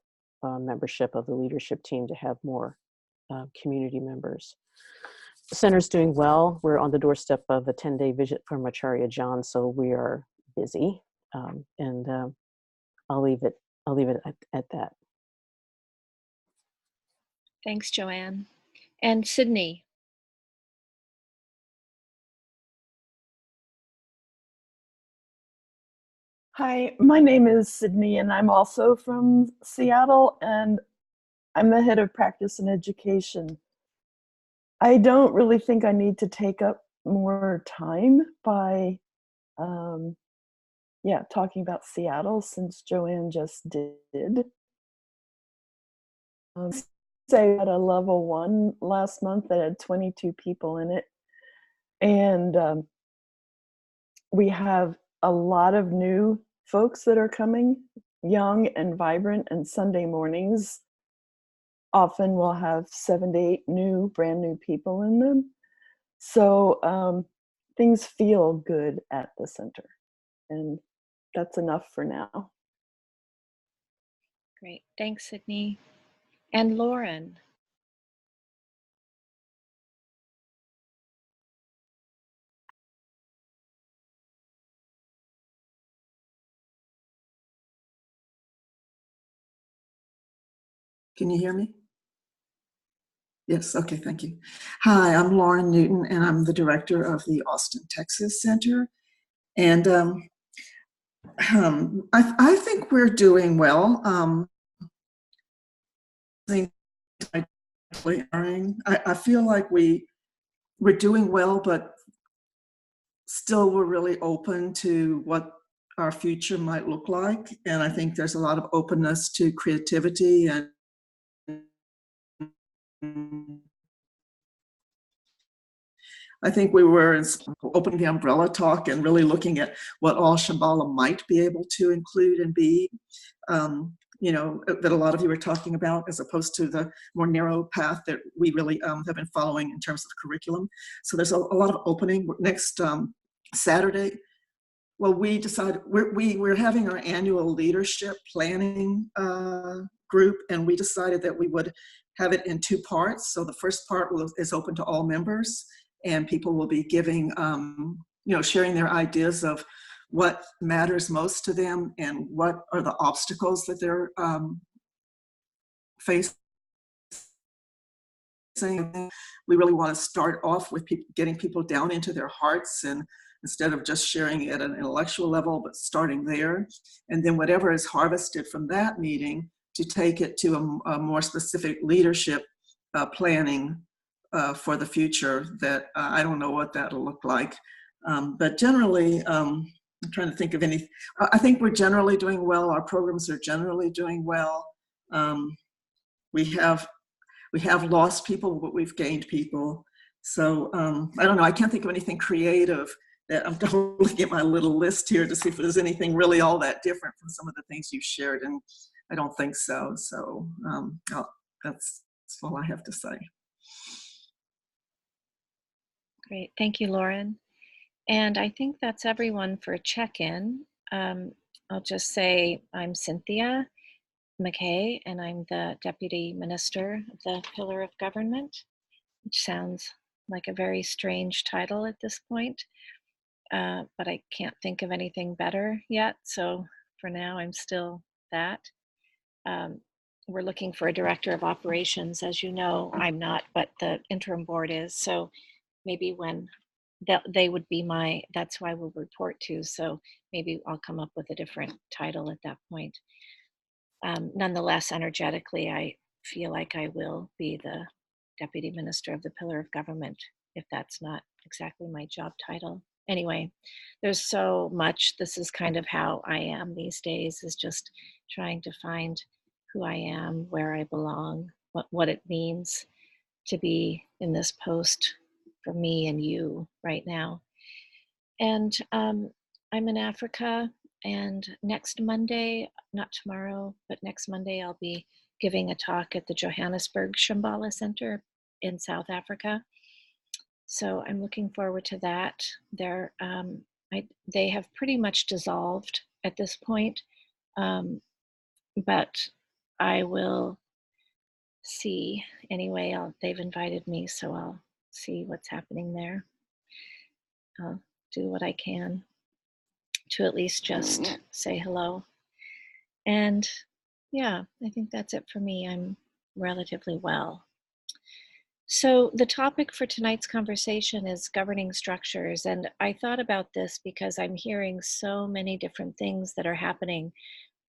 B: membership of the leadership team to have more community members. The center's doing well. We're on the doorstep of a 10-day visit from Acharya John, so we are busy, and I'll leave it at that.
A: Thanks, Joanne. And Sydney.
C: Hi, my name is Sydney, and I'm also from Seattle, and I'm the head of practice and education. I don't really think I need to take up more time by yeah, talking about Seattle, since Joanne just did. Say at a level 1 last month that had 22 people in it. And we have a lot of new folks that are coming, young and vibrant, and Sunday mornings often will have 7 to 8 brand new people in them. So things feel good at the center, and that's enough for now.
A: Great. Thanks, Sydney. And Lauren.
D: Can you hear me? Yes, okay, thank you. Hi, I'm Lauren Newton, and I'm the director of the Austin, Texas Center. And I think we're doing well. I feel like we're doing well, but still we're really open to what our future might look like. And I think there's a lot of openness to creativity and I think we were opening the umbrella talk and really looking at what all Shambhala might be able to include and be, you know, that a lot of you are talking about, as opposed to the more narrow path that we really have been following in terms of curriculum. So there's a lot of opening. Next Saturday, well, we decided we're having our annual leadership planning group, and we decided that we would have it in 2 parts. So the first part is open to all members, and people will be giving, you know, sharing their ideas of what matters most to them and what are the obstacles that they're facing. We really want to start off with getting people down into their hearts, and instead of just sharing at an intellectual level, but starting there. And then whatever is harvested from that meeting, to take it to a more specific leadership planning for the future that I don't know what that'll look like. But generally, I'm trying to think of any, I think we're generally doing well. Our programs are generally doing well. We have lost people, but we've gained people. So I don't know, I can't think of anything creative that I'm looking at my little list here to see if there's anything really all that different from some of the things you shared, and I don't think so. So that's all I have to say.
A: Great, thank you, Lauren. And I think that's everyone for check-in. I'll just say I'm Cynthia McKay, and I'm the Deputy Minister of the Pillar of Government, which sounds like a very strange title at this point, but I can't think of anything better yet. So for now, I'm still that. We're looking for a Director of Operations. As you know, I'm not, but the interim board is. So maybe when they would be that's who I will report to. So maybe I'll come up with a different title at that point. Nonetheless, energetically, I feel like I will be the Deputy Minister of the Pillar of Government, if that's not exactly my job title. Anyway, there's so much. This is kind of how I am these days, is just trying to find who I am, where I belong, what it means to be in this post for me and you right now. And I'm in Africa, and next Monday, not tomorrow, but next Monday, I'll be giving a talk at the Johannesburg Shambhala Center in South Africa. So I'm looking forward to that. They have pretty much dissolved at this point, but I will see. Anyway, they've invited me, so I'll see what's happening there. I'll do what I can to at least just say hello. And yeah, I think that's it for me. I'm relatively well. So the topic for tonight's conversation is governing structures. And I thought about this because I'm hearing so many different things that are happening.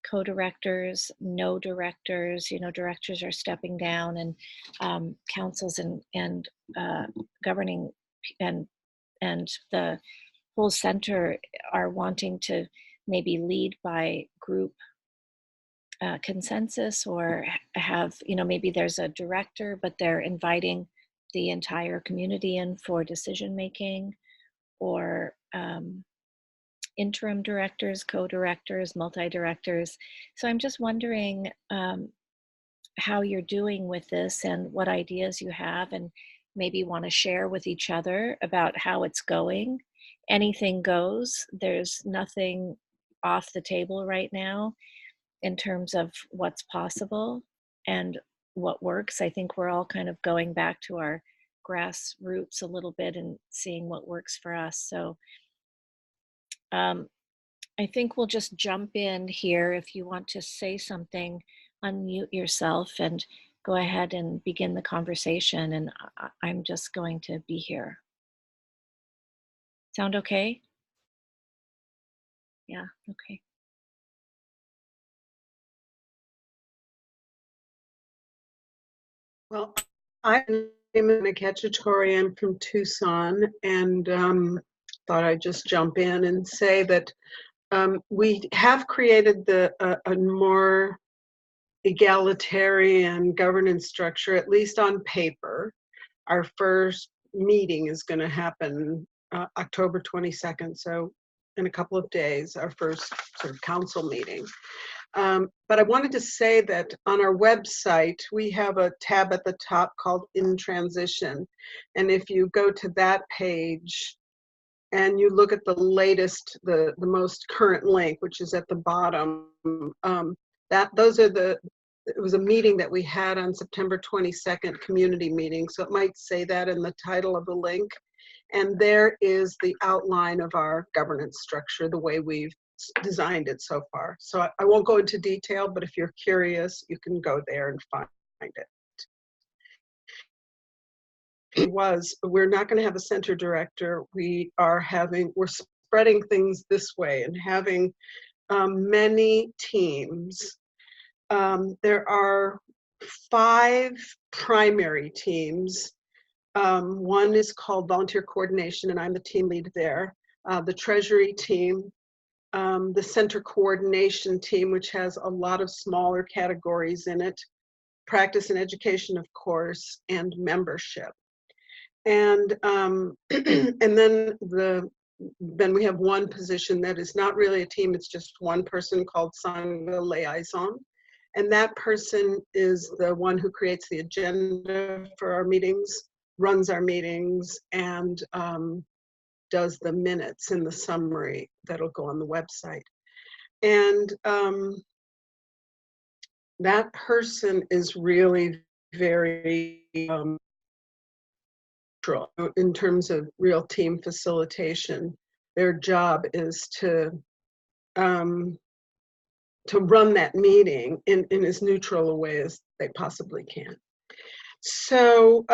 A: Co-directors, no directors, directors are stepping down, and councils and governing and the whole center are wanting to maybe lead by group consensus, or have, maybe there's a director, but they're inviting the entire community in for decision making, or interim directors, co-directors, multi-directors. So I'm just wondering how you're doing with this and what ideas you have, and maybe want to share with each other about how it's going. Anything goes. There's nothing off the table right now in terms of what's possible and what works. I think we're all kind of going back to our grassroots a little bit and seeing what works for us. So I think we'll just jump in here. If you want to say something, unmute yourself and go ahead and begin the conversation. And I'm just going to be here. Sound okay? Yeah, okay.
F: Well, I'm a Cacciatore from Tucson, and thought I'd just jump in and say that we have created a more egalitarian governance structure, at least on paper. Our first meeting is going to happen October 22nd, so in a couple of days, our first sort of council meeting. But I wanted to say that on our website, we have a tab at the top called In Transition. And if you go to that page and you look at the latest, the most current link, which is at the bottom, it was a meeting that we had on September 22nd, community meeting. So it might say that in the title of the link. And there is the outline of our governance structure, the way we've designed it so far. So I won't go into detail, but if you're curious, you can go there and find it. We're not going to have a center director. We're spreading things this way and having many teams. There are 5 primary teams. One is called Volunteer Coordination, and I'm the team lead there. The Treasury team, the Center Coordination team, which has a lot of smaller categories in it, Practice and Education, of course, and Membership. And and then we have one position that is not really a team, it's just one person called Sangha Liaison. And that person is the one who creates the agenda for our meetings, runs our meetings, and does the minutes and the summary that'll go on the website. And that person is really very in terms of real team facilitation. Their job is to run that meeting in as neutral a way as they possibly can. So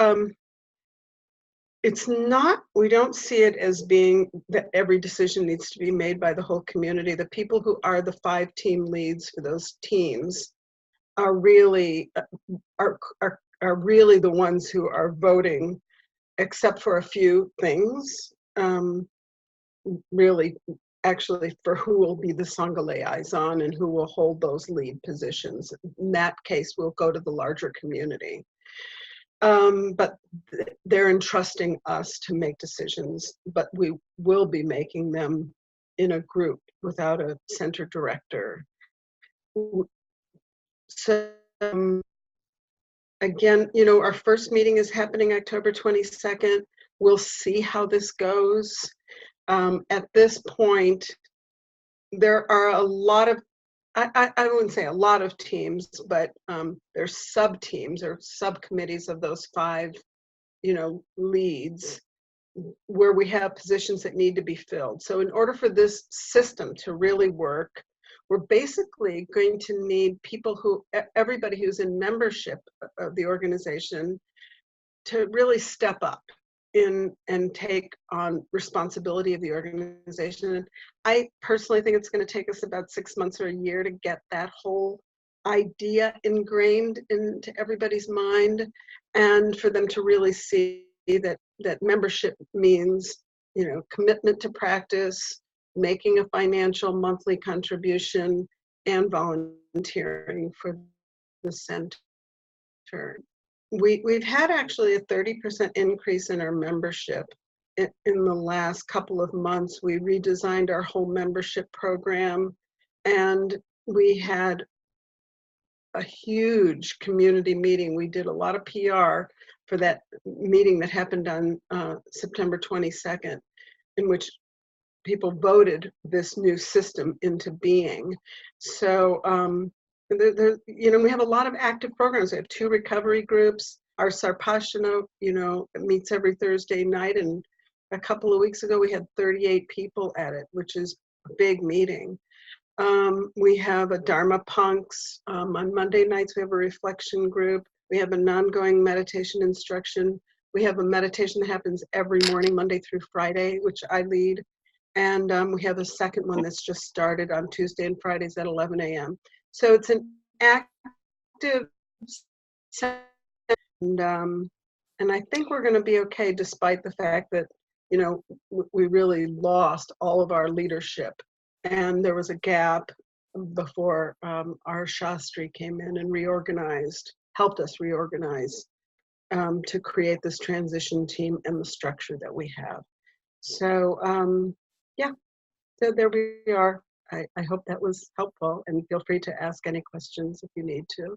F: it's not, we don't see it as being that every decision needs to be made by the whole community. The people who are the 5 team leads for those teams are really the ones who are voting, except for a few things, really actually for who will be the Sangha Liaison and who will hold those lead positions. In that case, we'll go to the larger community. But they're entrusting us to make decisions, but we will be making them in a group without a center director. So again, our first meeting is happening October 22nd. We'll see how this goes. At this point, there are a lot of, I wouldn't say a lot of teams, but there's sub-teams or subcommittees of those 5, leads where we have positions that need to be filled. So in order for this system to really work, we're basically going to need people everybody who's in membership of the organization to really step up and take on responsibility of the organization. And I personally think it's going to take us about 6 months or a year to get that whole idea ingrained into everybody's mind, and for them to really see that membership means, commitment to practice, making a financial monthly contribution, and volunteering for the center. We've had actually a 30% increase in our membership in the last couple of months. We redesigned our whole membership program, and we had a huge community meeting. We did a lot of PR for that meeting that happened on September 22nd, in which people voted this new system into being. So, we have a lot of active programs. We have 2 recovery groups. Our Sarpashana, meets every Thursday night, and a couple of weeks ago we had 38 people at it, which is a big meeting. We have a Dharma Punks. On Monday nights, we have a reflection group. We have an ongoing meditation instruction. We have a meditation that happens every morning, Monday through Friday, which I lead. And we have a second one that's just started on Tuesday and Fridays at 11 a.m. So it's an active, and I think we're going to be okay, despite the fact that, we really lost all of our leadership. And there was a gap before our Shastri came in and helped us reorganize to create this transition team and the structure that we have. So, so there we are. I hope that was helpful, and feel free to ask any questions if you need to.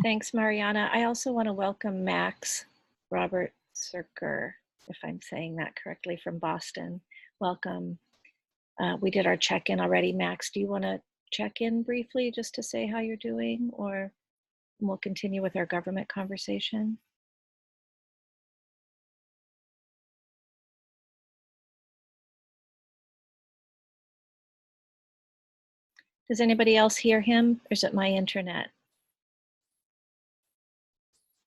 A: Thanks, Mariana. I also want to welcome Max Robert Cirker, if I'm saying that correctly, from Boston. Welcome. We did our check-in already. Max, do you want to check in briefly just to say how you're doing, or we'll continue with our government conversation? Does anybody else hear him, or is it my internet?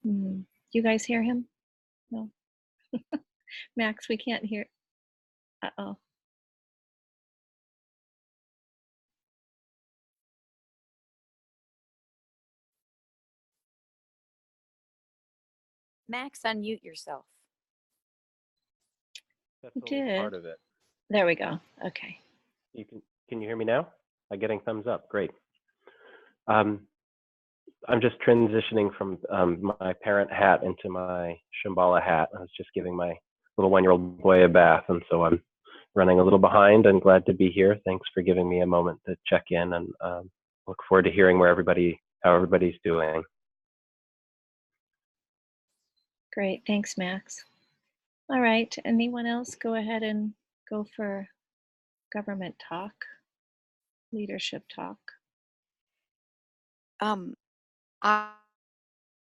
A: You guys hear him? No. Max, we can't hear. Uh-oh.
Q: Max, unmute yourself.
G: That's only part
A: Did.
G: of it.
A: There we go. Okay.
G: Can you hear me now? I'm getting thumbs up. Great. I'm just transitioning from my parent hat into my Shambhala hat. I was just giving my little 1-year-old boy a bath, and so I'm running a little behind and glad to be here. Thanks for giving me a moment to check in, and look forward to hearing how everybody's doing.
A: Great. Thanks, Max. All right. Anyone else go ahead and go for government talk, leadership talk?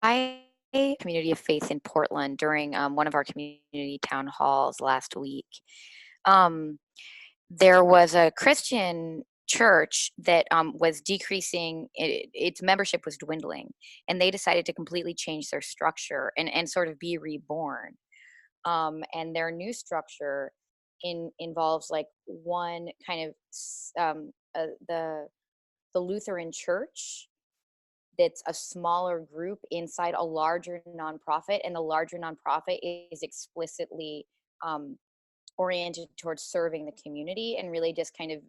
Q: I community of faith in Portland during one of our community town halls last week. There was a Christian church that was decreasing, its membership was dwindling, and they decided to completely change their structure and sort of be reborn. And their new structure involves like one kind of the Lutheran church that's a smaller group inside a larger nonprofit, and the larger nonprofit is explicitly oriented towards serving the community and really just kind of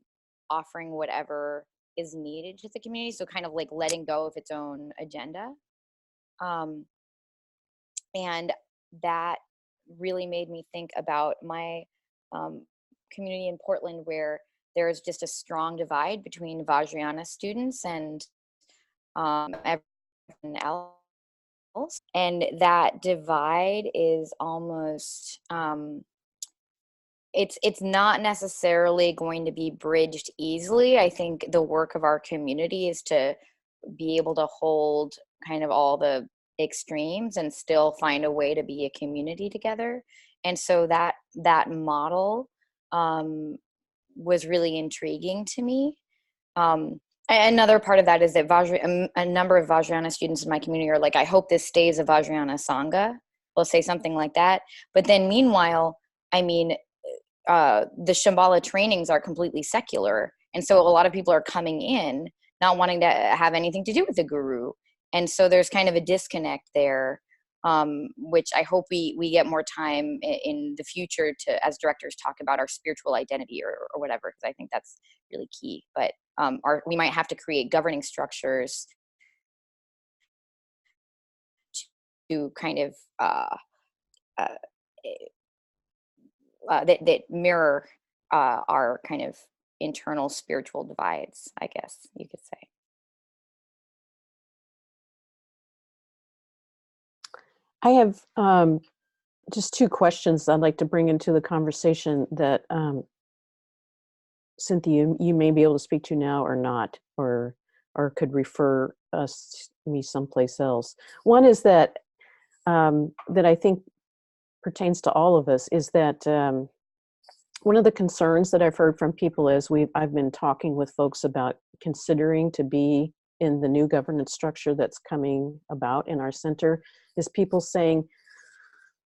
Q: offering whatever is needed to the community. So kind of like letting go of its own agenda. And that really made me think about my community in Portland, where there's just a strong divide between Vajrayana students and everyone else. And that divide is almost, it's not necessarily going to be bridged easily. I think the work of our community is to be able to hold kind of all the extremes and still find a way to be a community together. And so that model was really intriguing to me. Another part of that is that a number of Vajrayana students in my community are like, I hope this stays a Vajrayana Sangha. We'll say something like that. But then meanwhile, I mean, the Shambhala trainings are completely secular. And so a lot of people are coming in not wanting to have anything to do with the guru. And so there's kind of a disconnect there. which I hope we get more time in the future to, as directors, talk about our spiritual identity or whatever, because I think that's really key. But we might have to create governing structures to kind of that mirror our kind of internal spiritual divides, I guess you could say.
B: I have just two questions I'd like to bring into the conversation that Cynthia, you may be able to speak to now or not, or could refer me someplace else. One is that that I think pertains to all of us is that one of the concerns that I've heard from people is I've been talking with folks about considering to be in the new governance structure that's coming about in our center, is people saying,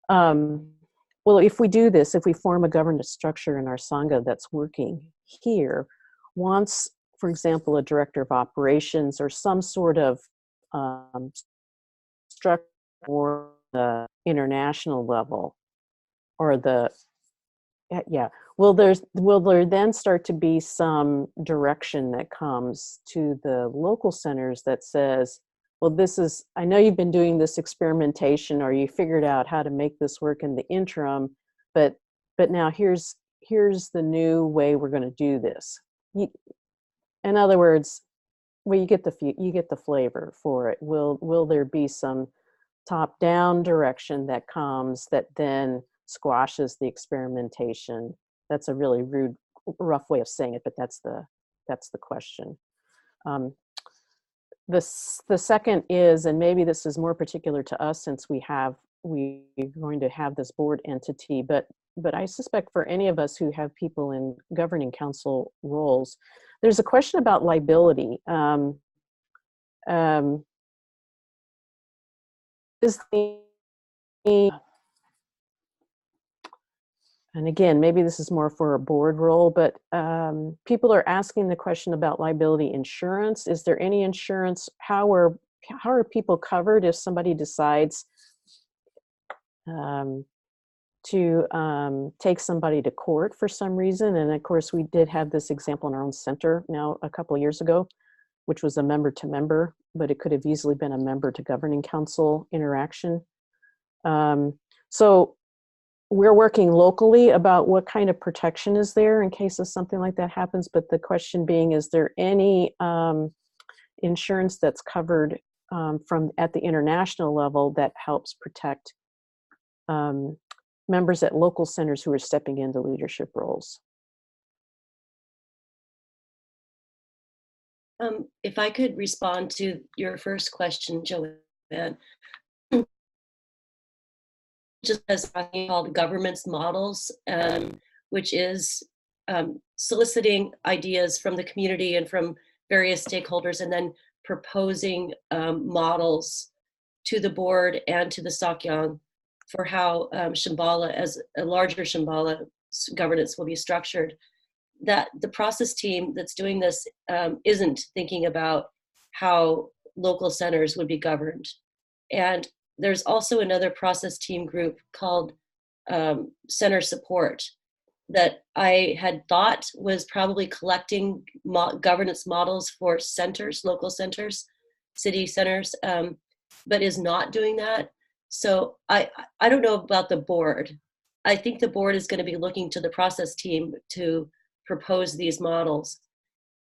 B: well, if we do this, if we form a governance structure in our Sangha that's working here, once, for example, a director of operations or some sort of structure or the international level, or the, will there then start to be some direction that comes to the local centers that says, well, this is, I know you've been doing this experimentation, or you figured out how to make this work in the interim, but now here's the new way we're going to do this. In other words, well, you get the flavor for it. Will there be some top-down direction that comes that then squashes the experimentation? That's a really rude, rough way of saying it, but that's the question. The second is, and maybe this is more particular to us since we're going to have this board entity, but I suspect for any of us who have people in governing council roles, there's a question about liability. And again, maybe this is more for a board role, but people are asking the question about liability insurance. Is there any insurance? How are people covered if somebody decides to take somebody to court for some reason? And of course, we did have this example in our own center now a couple of years ago, which was a member to member, but it could have easily been a member to governing council interaction. So we're working locally about what kind of protection is there in case of something like that happens. But the question being, is there any insurance that's covered from at the international level that helps protect members at local centers who are stepping into leadership roles?
U: If I could respond to your first question, Joanne, just as called governance models, which is soliciting ideas from the community and from various stakeholders, and then proposing models to the board and to the Sakyong for how Shambhala, as a larger Shambhala governance, will be structured. That the process team that's doing this isn't thinking about how local centers would be governed. And there's also another process team group called Center Support that I had thought was probably collecting governance models for centers, local centers, city centers, but is not doing that. So I don't know about the board. I think the board is going to be looking to the process team to propose these models,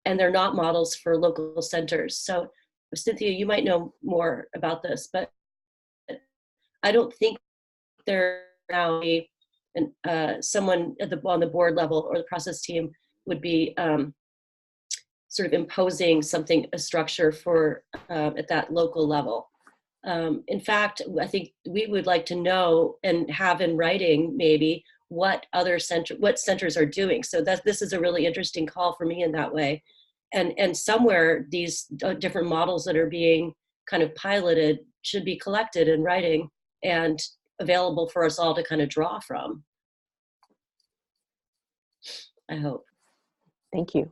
U: and they're not models for local centers. So Cynthia, you might know more about this, but I don't think there now someone on the board level or the process team would be sort of imposing a structure for at that local level. In fact, I think we would like to know and have in writing maybe what centers are doing. So this is a really interesting call for me in that way. And somewhere these different models that are being kind of piloted should be collected in writing and available for us all to kind of draw from. I hope.
B: Thank you.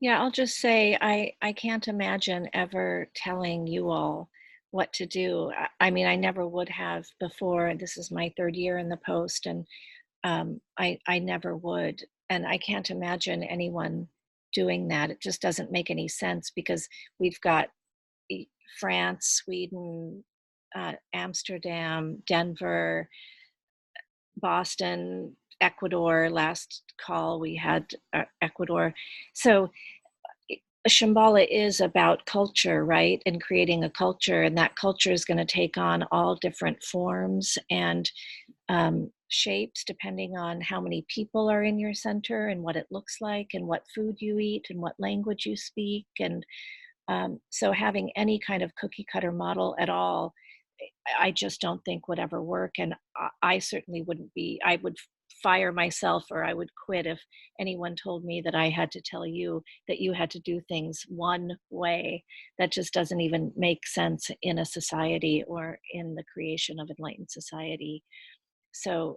A: Yeah, I'll just say I can't imagine ever telling you all what to do. I mean, I never would have before. This is my 3rd year in the post, and I never would. And I can't imagine anyone doing that. It just doesn't make any sense because we've got France, Sweden, Amsterdam, Denver, Boston, Ecuador. Last call we had Ecuador. So Shambhala is about culture, right? And creating a culture, and that culture is going to take on all different forms and shapes depending on how many people are in your center and what it looks like and what food you eat and what language you speak. And so having any kind of cookie cutter model at all, I just don't think would ever work. And I certainly wouldn't be, I would fire myself or I would quit if anyone told me that I had to tell you that you had to do things one way. That just doesn't even make sense in a society or in the creation of enlightened society. So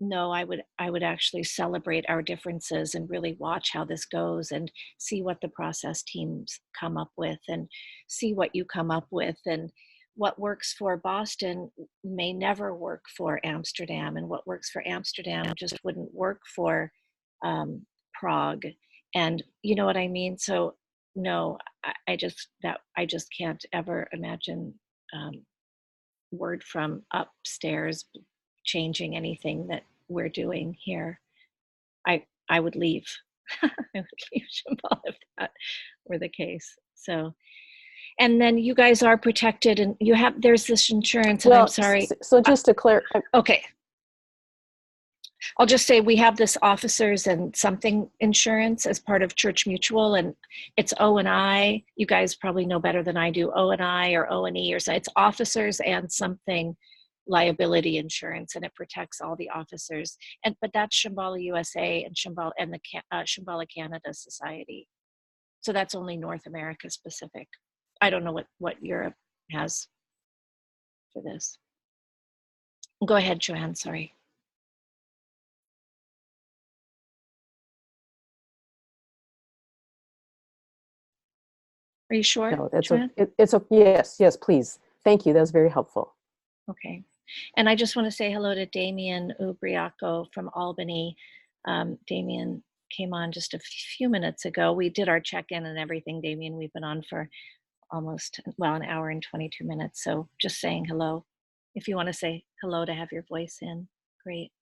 A: no, I would actually celebrate our differences and really watch how this goes and see what the process teams come up with and see what you come up with. And what works for Boston may never work for Amsterdam, and what works for Amsterdam just wouldn't work for Prague. And you know what I mean? So no, I just can't ever imagine word from upstairs changing anything that we're doing here. I would leave. I would leave Shambhala if that were the case. So, and then you guys are protected, and there's this insurance. And
B: Well,
A: I'm sorry.
B: So just to clarify.
A: Okay. I'll just say we have this officers and something insurance as part of Church Mutual, and it's O&I. You guys probably know better than I do. O&I or O&E, or so. It's officers and something liability insurance, and it protects all the officers. But that's Shambhala USA and Shambhala and the Shambhala Canada Society. So that's only North America specific. I don't know what Europe has for this. Go ahead, Joanne. Sorry. Are you sure?
B: No, yes, please. Thank you. That was very helpful.
A: Okay. And I just want to say hello to Damien Ubriaco from Albany. Damien came on just a few minutes ago. We did our check-in and everything, Damien. We've been on for almost, an hour and 22 minutes. So just saying hello. If you want to say hello to have your voice in, great.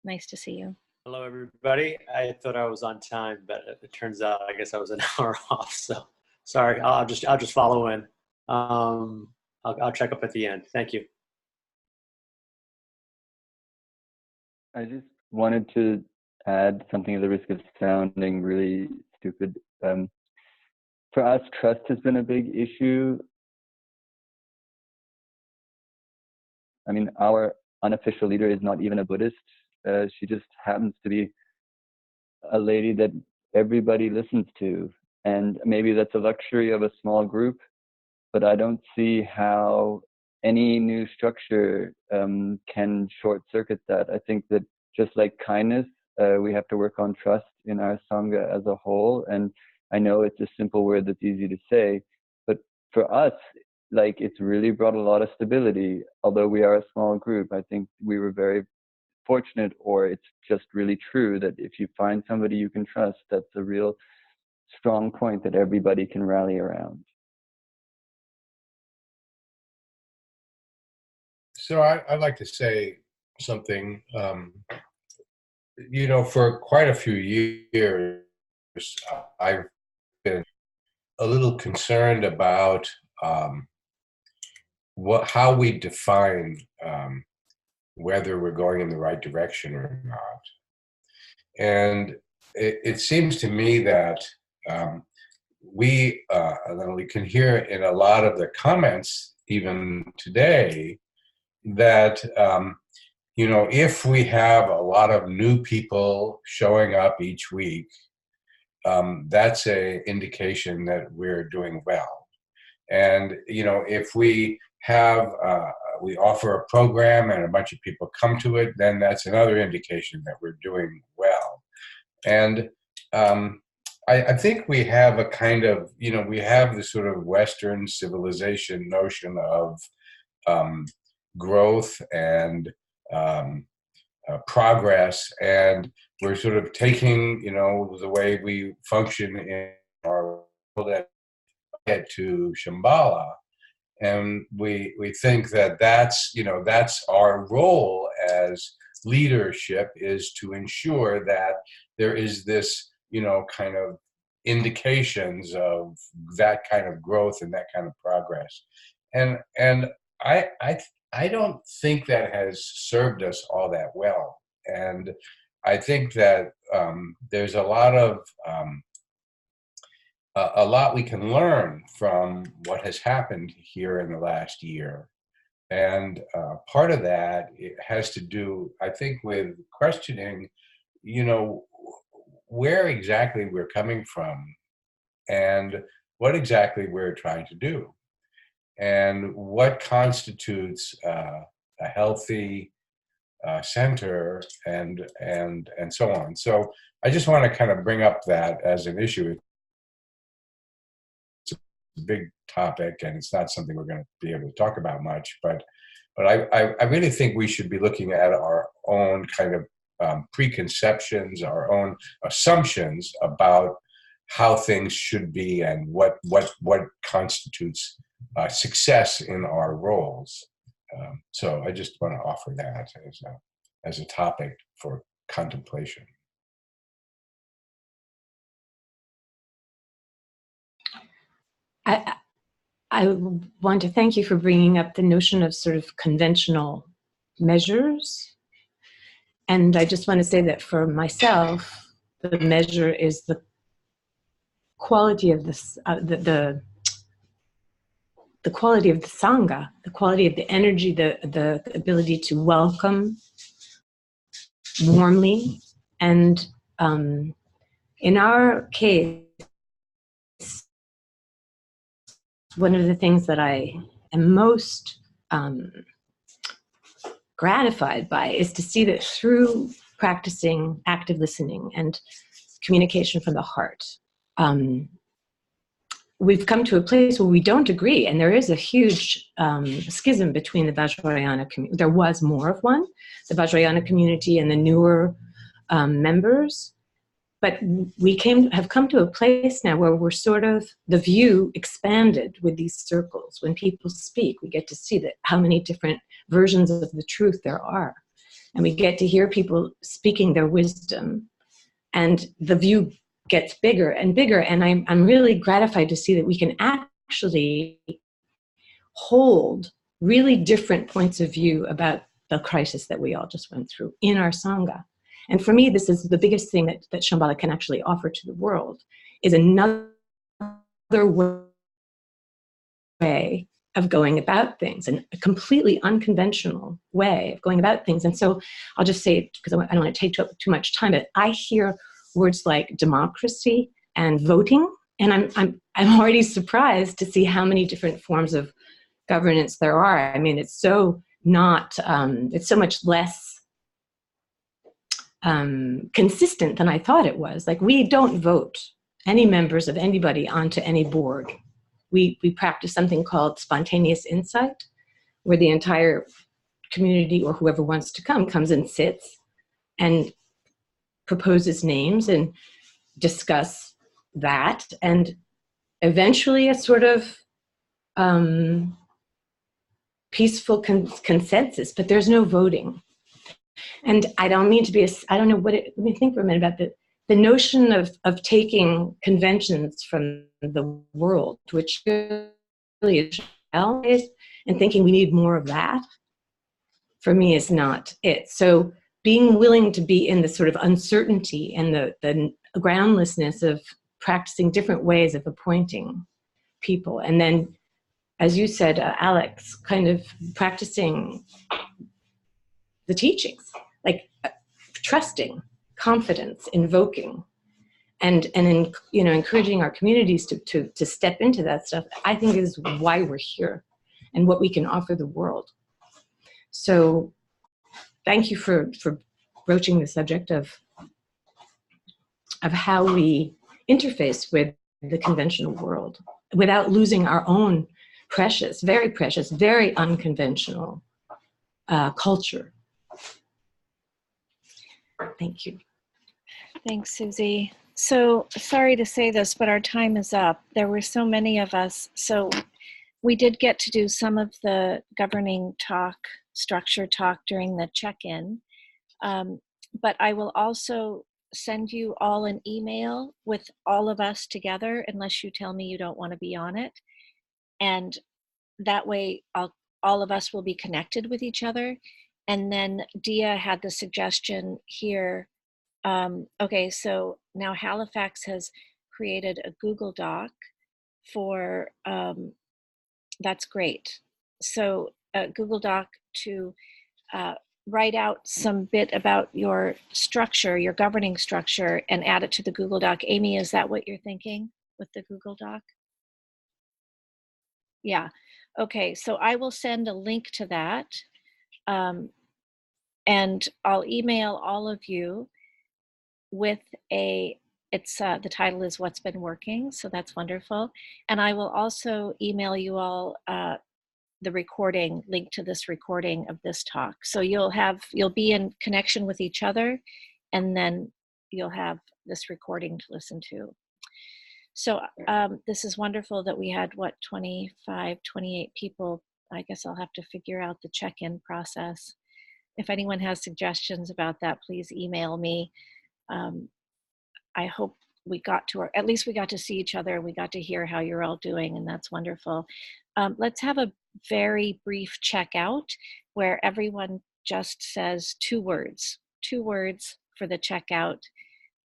A: Nice to see you.
H: Hello, everybody. I thought I was on time, but it turns out I guess I was an hour off. So sorry. I'll just follow in. I'll check up at the end. Thank you.
S: I just wanted to add something at the risk of sounding really stupid. For us, trust has been a big issue. I mean, our unofficial leader is not even a Buddhist. She just happens to be a lady that everybody listens to. And maybe that's a luxury of a small group, but I don't see how any new structure can short circuit that. I think that just like kindness, we have to work on trust in our Sangha as a whole. And I know it's a simple word that's easy to say, but for us, like, it's really brought a lot of stability. Although we are a small group, I think we were very fortunate, or it's just really true that if you find somebody you can trust, that's a real strong point that everybody can rally around.
I: So I'd like to say something. For quite a few years, I've been a little concerned about how we define whether we're going in the right direction or not. And it seems to me that we can hear in a lot of the comments, even today, that if we have a lot of new people showing up each week, that's an indication that we're doing well. And if we have we offer a program and a bunch of people come to it, then that's another indication that we're doing well. And I think we have a kind of, we have the sort of Western civilization notion of growth and progress, and we're sort of taking, the way we function in our world and get to Shambhala, and we think that that's our role as leadership, is to ensure that there is this, kind of indications of that kind of growth and that kind of progress, and I don't think that has served us all that well, and I think that there's a lot we can learn from what has happened here in the last year. And part of that, it has to do, I think, with questioning, where exactly we're coming from and what exactly we're trying to do, and what constitutes a healthy center, and so on. So I just want to kind of bring up that as an issue. Big topic, and it's not something we're going to be able to talk about much, but I really think we should be looking at our own kind of preconceptions, our own assumptions about how things should be and what constitutes success in our roles. So I just want to offer that as a topic for contemplation.
N: I want to thank you for bringing up the notion of sort of conventional measures. And I just want to say that for myself, the measure is the quality of this, the quality of the Sangha, the quality of the energy, the ability to welcome warmly. And in our case, one of the things that I am most gratified by is to see that through practicing active listening and communication from the heart, we've come to a place where we don't agree, and there is a huge schism between the Vajrayana community. There was more of one, the Vajrayana community and the newer members. But we have come to a place now where we're sort of, the view expanded with these circles. When people speak, we get to see that how many different versions of the truth there are. And we get to hear people speaking their wisdom. And the view gets bigger and bigger. And I'm really gratified to see that we can actually hold really different points of view about the crisis that we all just went through in our Sangha. And for me, this is the biggest thing that Shambhala can actually offer to the world, is another way of going about things, and a completely unconventional way of going about things. And so I'll just say, because I don't want to take too much time, but I hear words like democracy and voting, and I'm already surprised to see how many different forms of governance there are. I mean, it's so not, it's so much less consistent than I thought it was. Like, we don't vote any members of anybody onto any board. We practice something called spontaneous insight, where the entire community or whoever wants to comes and sits and proposes names and discuss that, and eventually a sort of peaceful consensus, but there's no voting. And I don't mean to be, I don't know what let me think for a minute about the notion of taking conventions from the world, which really is, and thinking we need more of that, for me is not it. So being willing to be in the sort of uncertainty and the groundlessness of practicing different ways of appointing people. And then, as you said, Alex, kind of practicing the teachings, like trusting, confidence, invoking, and encouraging our communities to step into that stuff, I think is why we're here and what we can offer the world. So thank you for broaching the subject of how we interface with the conventional world without losing our own precious, very unconventional culture. Thank you.
A: Thanks, Susie. So sorry to say this, but our time is up. There were so many of us. So we did get to do some of the governing talk, structure talk during the check-in. But I will also send you all an email with all of us together, unless you tell me you don't want to be on it. And that way all of us will be connected with each other. And then Dia had the suggestion here. Okay, so now Halifax has created a Google Doc for, that's great. So a Google Doc to write out some bit about your structure, your governing structure, and add it to the Google Doc. Amy, is that what you're thinking with the Google Doc? Yeah. Okay, so I will send a link to that. And I'll email all of you with it's the title is What's Been Working, so that's wonderful. And I will also email you all the recording, link to this recording of this talk. So you'll be in connection with each other, and then you'll have this recording to listen to. So this is wonderful that we had, 25, 28 people. I guess I'll have to figure out the check-in process. If anyone has suggestions about that, please email me. I hope we got to, at least we got to see each other. We got to hear how you're all doing, and that's wonderful. Let's have a very brief checkout where everyone just says 2 words for the checkout.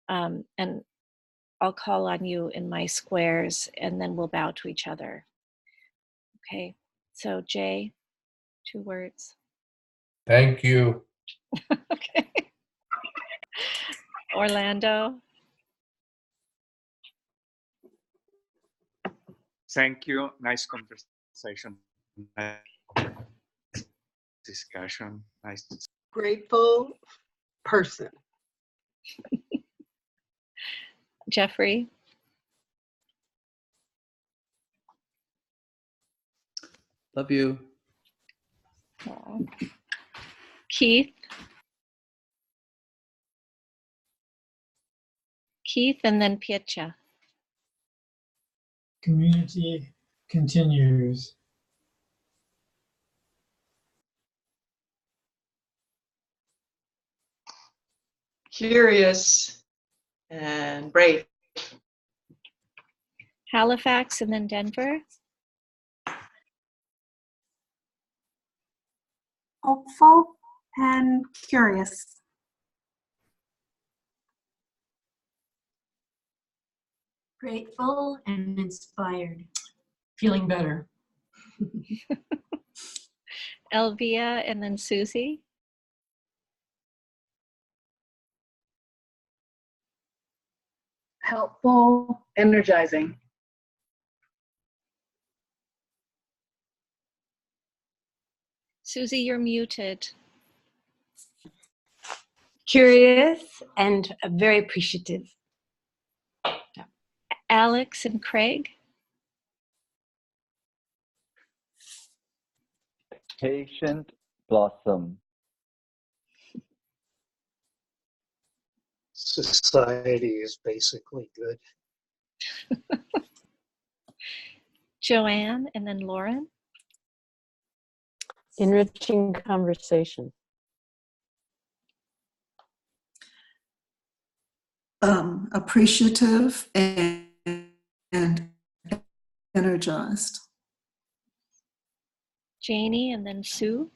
A: And I'll call on you in my squares, and then we'll bow to each other. Okay, so Jay, 2 words.
I: Thank you.
A: Okay. Orlando.
E: Thank you. Nice conversation. Nice discussion. Nice.
F: Grateful person.
A: Jeffrey.
J: Love you.
A: Aww. Keith. Keith, and then Pietja.
K: Community continues.
W: Curious and brave.
A: Halifax, and then Denver.
X: Hopeful and curious.
L: Grateful and inspired.
M: Feeling better.
A: Elvia, and then Susie.
O: Helpful, energizing.
A: Susie, you're muted.
N: Curious and very appreciative.
A: Alex and Craig.
S: Patient blossom.
T: Society is basically good.
A: Joanne, and then Lauren.
B: Enriching conversation.
D: Appreciative and energized.
A: Janie, and then Sue.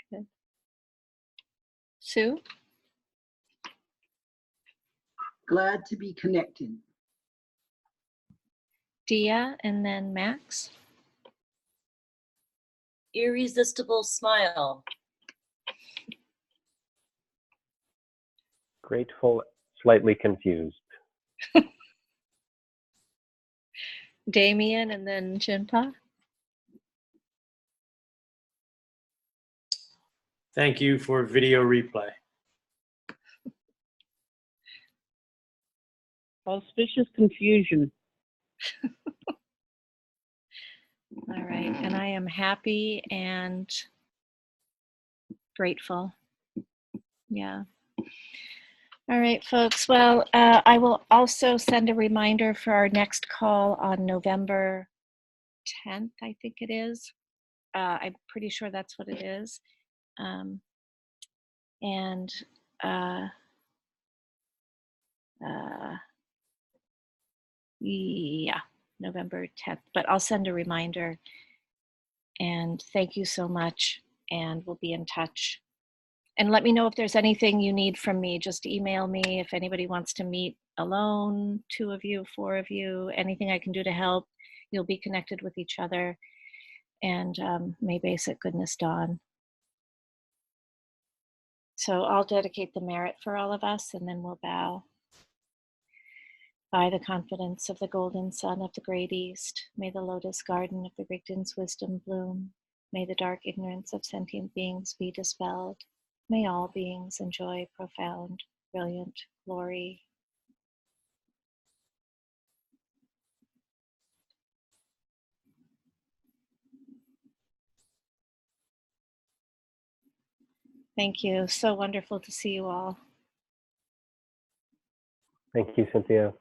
A: Good. Sue.
R: Glad to be connected.
A: Dia, and then Max.
U: Irresistible smile.
G: Grateful, slightly confused.
A: Damien, and then Jinpa.
H: Thank you for video replay.
C: Auspicious confusion.
A: All right, and I am happy and grateful. Yeah. All right, folks. Well, I will also send a reminder for our next call on November 10th, I think it is. I'm pretty sure that's what it is. Yeah, November 10th, but I'll send a reminder. And thank you so much, and we'll be in touch. And let me know if there's anything you need from me. Just email me if anybody wants to meet alone, 2 of you, 4 of you, anything I can do to help. You'll be connected with each other. And may basic goodness dawn. So I'll dedicate the merit for all of us, and then we'll bow. By the confidence of the golden sun of the great east, may the lotus garden of the Rigdon's wisdom bloom. May the dark ignorance of sentient beings be dispelled. May all beings enjoy profound, brilliant glory. Thank you. So wonderful to see you all.
G: Thank you, Cynthia.